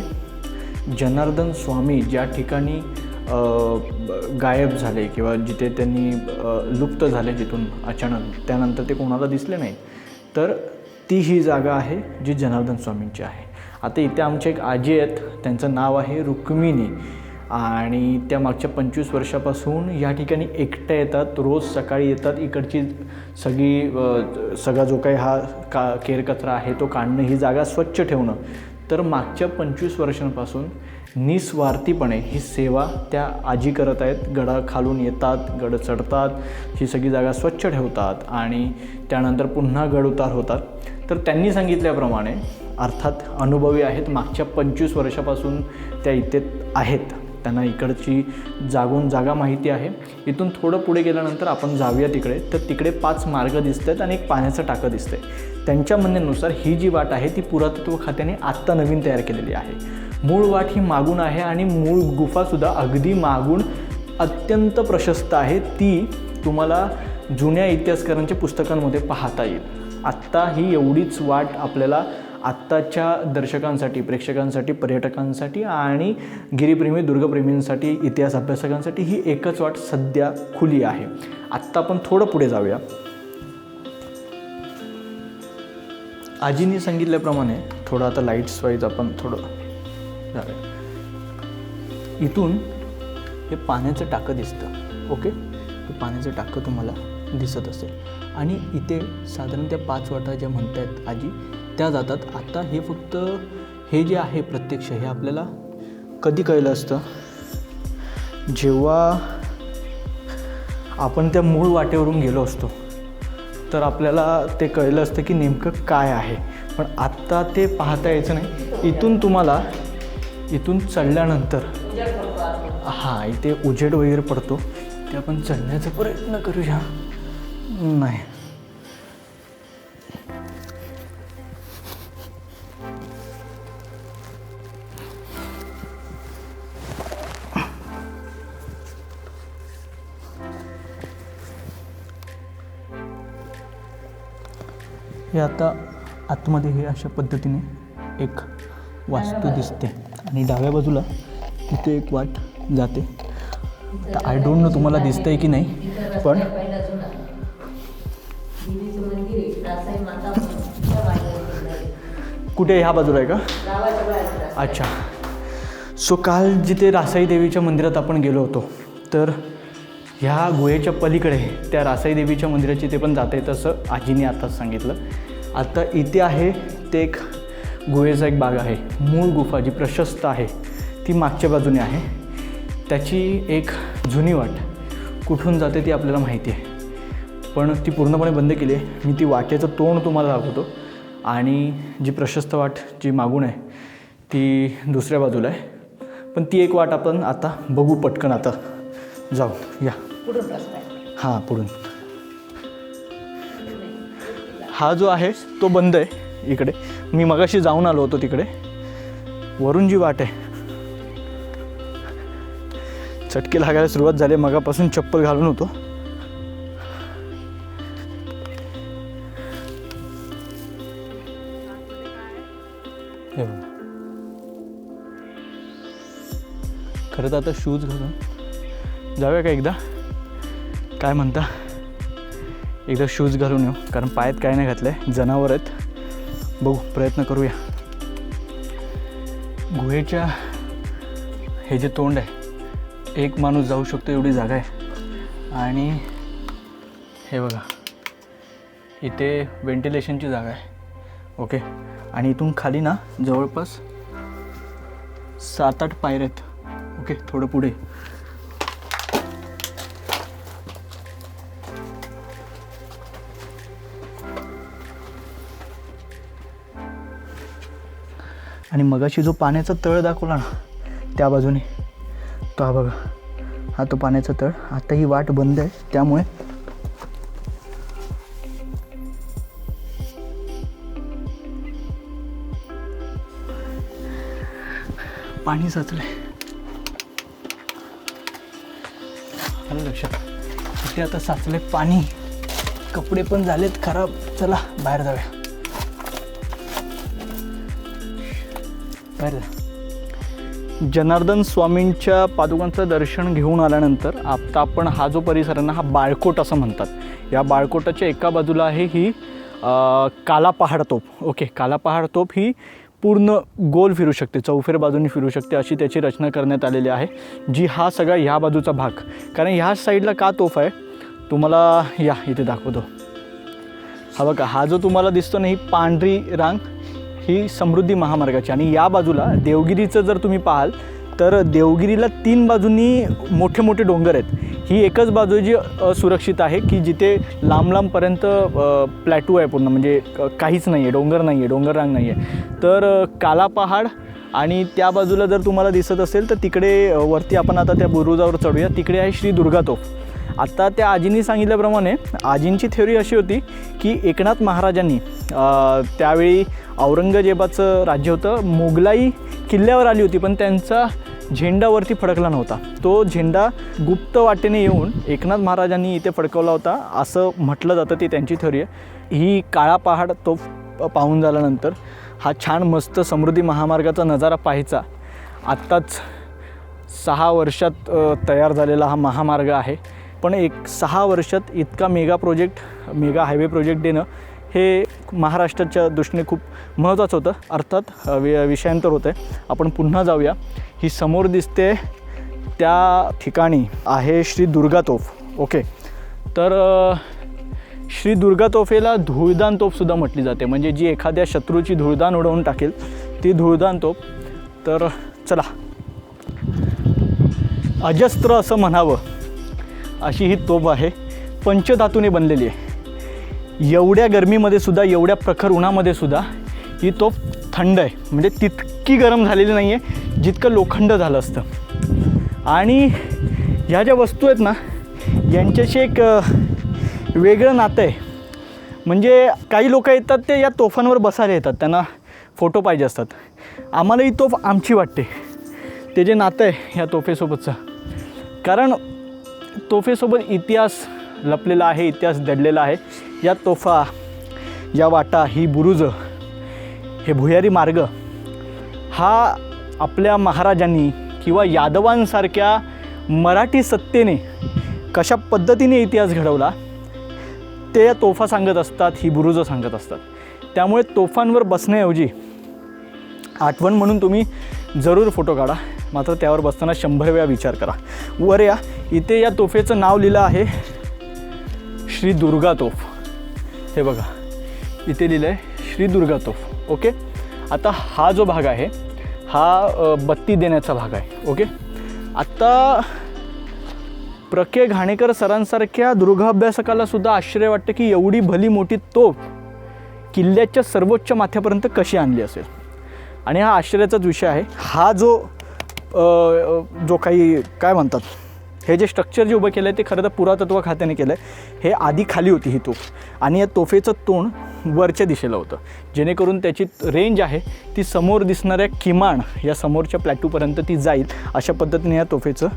Speaker 1: जनार्दन स्वामी ज्या ठिकाणी गायब झाले किंवा जिथे त्यांनी लुप्त झाले जिथून अचानक, त्यानंतर ते कोणाला दिसले नाही, तर ती ही जागा आहे जी जनार्दन स्वामींची आहे. आता इथे आमचे एक आजी आहेत, त्यांचं नाव आहे रुक्मिणी. आणि त्या मागच्या 25 वर्षापासून या ठिकाणी एकट्या येतात. रोज सकाळी येतात. इकडची सगळा जो काही हा केर कचरा आहे तो काढणं, ही जागा स्वच्छ ठेवणं. तर मागच्या 25 वर्षांपासून निस्वार्थीपणे ही सेवा त्या आजी करत आहेत. गडाखालून येतात, गड चढतात, ही सगळी जागा स्वच्छ ठेवतात आणि त्यानंतर पुन्हा गड उतार होतात. तर त्यांनी सांगितल्याप्रमाणे अर्थात अनुभवी आहेत, मागच्या 25 वर्षापासून त्या इथे आहेत, त्यांना इकडची जागा माहिती आहे. इथून थोडं पुढे गेल्यानंतर आपण जाऊया तिकडे. तर तिकडे 5 मार्ग दिसत आहेत आणि एक पाण्याचं टाकं दिसतं आहे. त्यांच्या म्हणण्यानुसार ही जी वाट आहे ती पुरातत्व खात्याने आत्ता नवीन तयार केलेली आहे. मूळ वाट ही मागून आहे आणि मूळ गुफासुद्धा अगदी मागून अत्यंत प्रशस्त आहे. ती तुम्हाला जुन्या इतिहासकारांच्या पुस्तकांमध्ये पाहता येईल. आत्ता ही एवढीच वाट आपल्याला आत्ताच्या दर्शकांसाठी, प्रेक्षकांसाठी, पर्यटकांसाठी आणि गिरीप्रेमी, दुर्गप्रेमींसाठी, इतिहास अभ्यासकांसाठी ही एकच वाट सध्या खुली आहे. आत्ता आपण थोडं पुढे जाऊया. आजींनी सांगितल्याप्रमाणे थोडं आता लाईट्स वाईज आपण थोडं जाऊया. इथून हे पाण्याचं टाकं दिसतं. ओके, हे पाण्याचं टाकं तुम्हाला दिसत असेल आणि इथे साधारण त्या 5 वाटा ज्या म्हणत आहेत आजी त्या जातात. आता हे फक्त हे जे आहे प्रत्यक्ष हे आपल्याला कधी कळलं असतं, जेव्हा आपण त्या मूळ वाटेवरून गेलो असतो तर आपल्याला ते कळलं असतं की नेमकं काय आहे. पण आत्ता ते पाहता यायचं नाही. इथून तुम्हाला इथून चढल्यानंतर इथे उजेड वगैरे पडतो, ते आपण चढण्याचा प्रयत्न करूया. नाही, हे आता आतमध्ये हे अशा पद्धतीने एक वास्तू दिसते आणि डाव्या बाजूला तिथे एक वाट जाते. तर आय डोंट नो तुम्हाला दिसतंय की नाही, पण कुठे ह्या बाजूला आहे का? अच्छा. सो काल जिथे रासाई देवीच्या मंदिरात आपण गेलो होतो तर ह्या गुहेच्या पलीकडे त्या रासाई देवीच्या मंदिराची ते पण जाता येतं असं आजीने आताच सांगितलं. आता इथे आहे ते एक गुहेचा एक भाग आहे. मूळ गुफा जी प्रशस्त आहे ती मागच्या बाजूने आहे. त्याची एक जुनी वाट कुठून जाते ती आपल्याला माहिती आहे, पण ती पूर्णपणे बंद केली आहे. मी ती वाटेचं तोंड तुम्हाला दाखवतो आणि जी प्रशस्त वाट जी मागून आहे ती दुसऱ्या बाजूला आहे. पण ती एक वाट आपण आता बघू पटकन. आता जाऊ या. हां, पुढून हा जो आहे तो बंद आहे. इकडे मी मगाशी जाऊन आलो होतो. तिकडे वरून जी वाट आहे, चटके लागायला सुरुवात झाली. मगापासून चप्पल घालून होतो. खरं तर आता शूज घालून जाऊया का एकदा? काय म्हणता? एकदा शूज घालून येऊ, कारण पायात काय नाही घातलं आहे. जनावर आहेत. बघू, प्रयत्न करूया. गुहेच्या हे जे तोंड आहे, एक माणूस जाऊ शकतो एवढी जागा आहे. आणि हे बघा, इथे व्हेंटिलेशनची जागा आहे. ओके, आणि इथून खाली ना जवळपास 7-8 पायऱ्या आहेत. ओके, थोडं पुढे आणि मगाशी जो पाण्याचा तळ दाखवला ना त्या बाजूने, तो हा बघा, हा तो पाण्याचा तळ. आता ही वाट बंद आहे त्यामुळे पाणी साचलंय. आलं लक्षात? इथे आता साचलंय पाणी. कपडे पण झालेत खराब. चला बाहेर जाऊया. बाहेर जा. जनार्दन स्वामींच्या पादुकांचं दर्शन घेऊन आल्यानंतर आता आपण हा जो परिसर आहे ना, हा बाळकोट असं म्हणतात. या बाळकोटाच्या एका बाजूला आहे ही काला पहाड तोफ. ओके, काला पहाड तोफ ही पूर्ण गोल फिरू शकते, चौफेर बाजूनी फिरू शकते अशी त्याची रचना करण्यात आलेली आहे, जी हा सगळा ह्या बाजूचा भाग, कारण ह्या साईडला का तोफ आहे तुम्हाला या इथे दाखवतो. हा बघा, हा जो तुम्हाला दिसतो ना, ही पांढरी रांग ही समृद्धी महामार्गाची, आणि या बाजूला देवगिरीचं जर तुम्ही पाहाल तर देवगिरीला 3 बाजूंनी मोठे मोठे डोंगर आहेत. ही एकच बाजू जी असुरक्षित आहे की जिथे लांब लांबपर्यंत प्लॅटू आहे पूर्ण, म्हणजे काहीच नाही आहे, डोंगर नाही आहे, डोंगर रांग नाही आहे. तर काला पहाड आणि त्या बाजूला जर तुम्हाला दिसत असेल तर तिकडे वरती आपण आता त्या बुरुजावर चढूया, तिकडे आहे श्री दुर्गा तोफ. आता त्या आजींनी सांगितल्याप्रमाणे आजींची थेअरी अशी होती की एकनाथ महाराजांनी त्यावेळी औरंगजेबाचं राज्य होतं, मोगलाई किल्ल्यावर आली होती पण त्यांचा झेंडा वरती फडकला नव्हता. तो झेंडा गुप्त वाटेने येऊन एकनाथ महाराजांनी इथे फडकवला होता असं म्हटलं जातं, ती त्यांची थेअरी आहे. ही काळा पहाड तो पाहून झाल्यानंतर हा छान मस्त समृद्धी महामार्गाचा नजारा पाहायचा. आत्ताच 6 वर्षात तयार झालेला हा महामार्ग आहे, पण 6 वर्षात इतका मेगा हायवे प्रोजेक्ट देणं हे महाराष्ट्राच्या दृष्टीने खूप महत्त्वाचं होतं. अर्थात विषयांतर होतं आहे, आपण पुन्हा जाऊया. ही समोर दिसते त्या ठिकाणी आहे श्री दुर्गा तोफ. ओके, तर श्री दुर्गा तोफेला धूळदान तोफसुद्धा म्हटली जाते, म्हणजे जी एखाद्या शत्रूची धूळदान उडवून टाकेल ती धूळदान तोफ. तर चला, अजस्त्र असं म्हणावं अशी ही तोफ आहे, पंचधातूने बनलेली आहे. एवढ्या गरमीमध्ये सुद्धा, एवढ्या प्रखर उन्हामध्ये सुद्धा ही तोफ थंड आहे, म्हणजे तितकी गरम झालेली नाही आहे जितकं लोखंड झालं असतं. आणि ह्या ज्या वस्तू आहेत ना, यांच्याशी एक वेगळं नातं आहे. म्हणजे काही लोक येतात ते या तोफांवर बसायला येतात, त्यांना फोटो पाहिजे असतात. आम्हाला ही तोफ आमची वाटते, ते जे नातं आहे ह्या तोफेसोबतचं, कारण तोफेसोबत इतिहास लपलेला आहे, इतिहास दडलेला आहे. या तोफा, या वाटा, ही बुरुज, हे भुयारी मार्ग हा आपल्या महाराजांनी किंवा यादवांसारख्या मराठी सत्तेने कशा पद्धतीने इतिहास घडवला ते या तोफा सांगत असतात, ही बुरुज सांगत असतात. त्यामुळे तोफांवर बसण्याऐवजी आठवण म्हणून तुम्ही जरूर फोटो काढा, मात्र त्यावर बसताना 100 वेळा विचार करा. वर या, इथे या तोफेचं नाव लिहिलं आहे श्री दुर्गा तोफ. हे बघा, इथे लिहिलं आहे श्री दुर्गा तोफ. ओके, आता हा जो भाग आहे हा बत्ती देण्याचा भाग आहे. ओके, आता प्रके घाणेकर सरांसारख्या दुर्गा अभ्यासकालासुद्धा आश्चर्य वाटतं की एवढी भली मोठी तोफ किल्ल्याच्या सर्वोच्च माथ्यापर्यंत कशी आणली असेल. आणि हा आश्चर्याचाच विषय आहे. हा जो काही काय म्हणतात, हे जे स्ट्रक्चर जे उभं केलं आहे ते खरं तर पुरातत्व खात्याने केलं आहे. हे आधी खाली होती ही तोफ, आणि या तोफेचं तोंड वरच्या दिशेला होतं, जेणेकरून त्याची रेंज आहे ती समोर दिसणाऱ्या किमान या समोरच्या प्लॅटूपर्यंत ती जाईल, अशा पद्धतीने या तोफेचं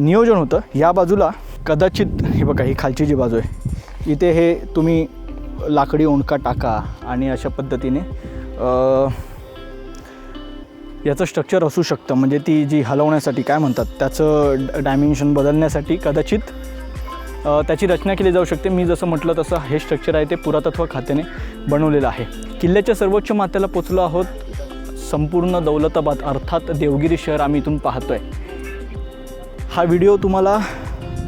Speaker 1: नियोजन होतं. या बाजूला कदाचित, हे बघा, ही खालची जी बाजू आहे, इथे हे तुम्ही लाकडी ओंडका टाका आणि अशा पद्धतीने याचं स्ट्रक्चर असू शकतं. म्हणजे ती जी हलवण्यासाठी काय म्हणतात, त्याचं डायमेन्शन बदलण्यासाठी कदाचित त्याची रचना केली जाऊ शकते. मी जसं म्हटलं तसं हे स्ट्रक्चर आहे ते पुरातत्व खात्याने बनवलेलं आहे. किल्ल्याच्या सर्वोच्च माथ्याला पोचलो आहोत. संपूर्ण दौलताबाद अर्थात देवगिरी शहर आम्ही इथून पाहतो आहे. हा व्हिडिओ तुम्हाला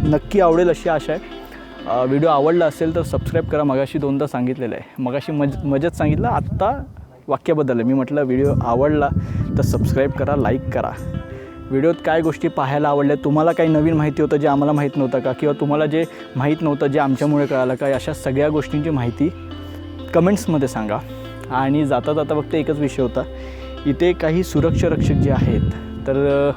Speaker 1: नक्की आवडेल अशी आशा आहे. व्हिडिओ आवडला असेल तर सबस्क्राईब करा. मगाशी 2दा सांगितलेलं आहे, मगाशी मजेत सांगितलं, आत्ता वाक्य बदललं. मी म्हटलं व्हिडिओ आवडला तर सबस्क्राईब करा, लाईक करा. व्हिडिओत काय गोष्टी पाहायला आवडल्या, तुम्हाला काही नवीन माहिती होतं जे आम्हाला माहीत नव्हतं का, किंवा तुम्हाला जे माहीत नव्हतं जे आमच्यामुळे कळालं का, अशा सगळ्या गोष्टींची माहिती कमेंट्समध्ये सांगा. आणि जाता जाता फक्त एकच विषय होता, इथे काही सुरक्षा रक्षक जे आहेत तर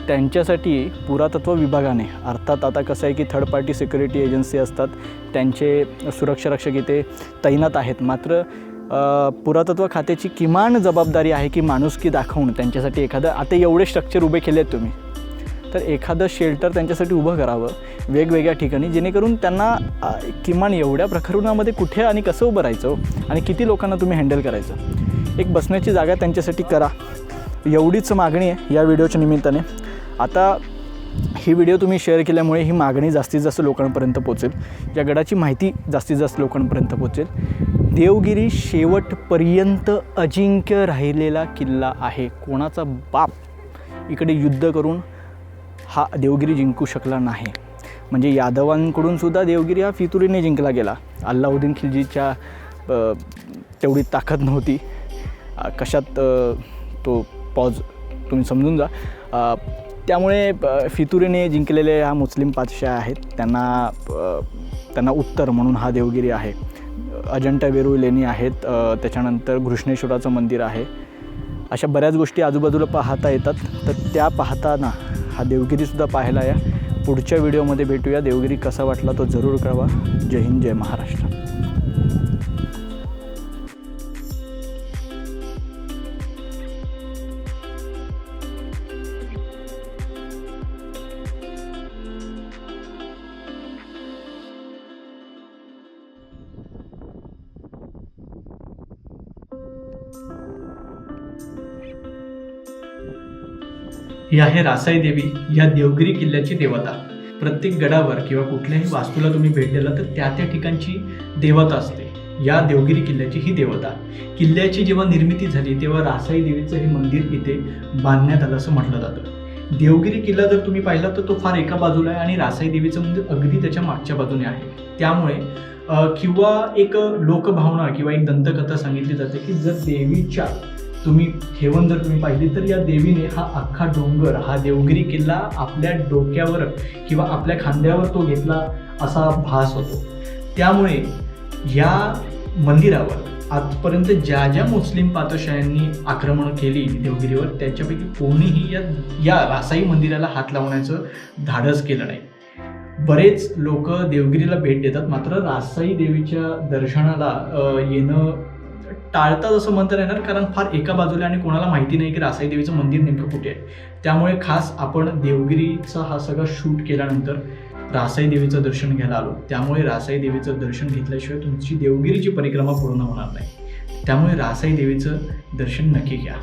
Speaker 1: त्यांच्यासाठी पुरातत्व विभागाने, अर्थात आता कसं आहे की थर्ड पार्टी सिक्युरिटी एजन्सी असतात, त्यांचे सुरक्षा रक्षक इथे तैनात आहेत. मात्र पुरातत्व खात्याची किमान जबाबदारी आहे की माणुसकी दाखवून त्यांच्यासाठी एखादं, आता एवढे स्ट्रक्चर उभे केले आहेत तुम्ही, तर एखादं शेल्टर त्यांच्यासाठी उभं करावं वेगवेगळ्या ठिकाणी, जेणेकरून त्यांना किमान एवढ्या प्रकरणामध्ये कुठे आणि कसं उभं राहायचं आणि किती लोकांना तुम्ही हँडल करायचं, एक बसण्याची जागा त्यांच्यासाठी करा. एवढीच मागणी आहे या व्हिडिओच्या निमित्ताने. आता ही व्हिडिओ तुम्ही शेअर केल्यामुळे ही मागणी जास्तीत जास्त लोकांपर्यंत पोहोचेल, या गडाची माहिती जास्तीत जास्त लोकांपर्यंत पोहोचेल. देवगिरी शेवटपर्यंत अजिंक्य राहिलेला किल्ला आहे. कोणाचा बाप इकडे युद्ध करून हा देवगिरी जिंकू शकला नाही. म्हणजे यादवांकडून सुद्धा देवगिरी हा फितुरीने जिंकला गेला. अल्लाउद्दीन खिलजीच्या तेवढी ताकद नव्हती. कशात तो पॉज तुम्ही समजून जा. त्यामुळे फितुरीने जिंकलेले हा मुस्लिम पातशाह आहेत. त्यांना उत्तर म्हणून हा देवगिरी आहे. अजंठा वेरूळ लेणी आहेत, त्याच्यानंतर घृष्णेश्वराचं मंदिर आहे. अशा बऱ्याच गोष्टी आजूबाजूला पाहता येतात. तर त्या पाहताना हा देवगिरीसुद्धा पाहायला या. पुढच्या व्हिडिओमध्ये भेटूया. देवगिरी कसा वाटला तो जरूर कळवा. जय हिंद, जय महाराष्ट्र. ही आहे रासाई देवी, या देवगिरी किल्ल्याची देवता. प्रत्येक गडावर किंवा कुठल्याही वास्तूला तुम्ही भेट दिला तर त्या ठिकाणची देवता असते. या देवगिरी किल्ल्याची ही देवता. किल्ल्याची जेव्हा निर्मिती झाली तेव्हा रासाई देवीचं हे मंदिर इथे बांधण्यात आलं असं म्हटलं जातं. देवगिरी किल्ला जर तुम्ही पाहिला तर तो फार एका बाजूला आहे आणि रासाई देवीचं मंदिर अगदी त्याच्या मागच्या बाजूने आहे. त्यामुळे किंवा एक लोकभावना किंवा एक दंतकथा सांगितली जाते की जर देवीच्या तुम्ही ठेवण जर तुम्ही पाहिली तर या देवीने हा अख्खा डोंगर, हा देवगिरी किल्ला आपल्या डोक्यावर किंवा आपल्या खांद्यावर तो घेतला असा भास होतो. त्यामुळे या मंदिरावर आजपर्यंत ज्या मुस्लिम पातशाह्यांनी आक्रमण केली देवगिरीवर त्याच्यापैकी कोणीही या रासाई मंदिराला हात लावण्याचं धाडस केलं नाही. बरेच लोक देवगिरीला भेट देतात, मात्र रासाई देवीच्या दर्शनाला येणं टाळतात असं म्हणता येणार, कारण फार एका बाजूला आणि कोणाला माहिती नाही की रासाई देवीचं मंदिर नेमकं कुठे आहे. त्यामुळे खास आपण देवगिरीचा हा सगळा शूट केल्यानंतर रासाई देवीचं दर्शन घ्यायला आलो. त्यामुळे रासाई देवीचं दर्शन घेतल्याशिवाय तुमची देवगिरीची परिक्रमा पूर्ण होणार नाही. त्यामुळे रासाई देवीचं दर्शन नक्की घ्या.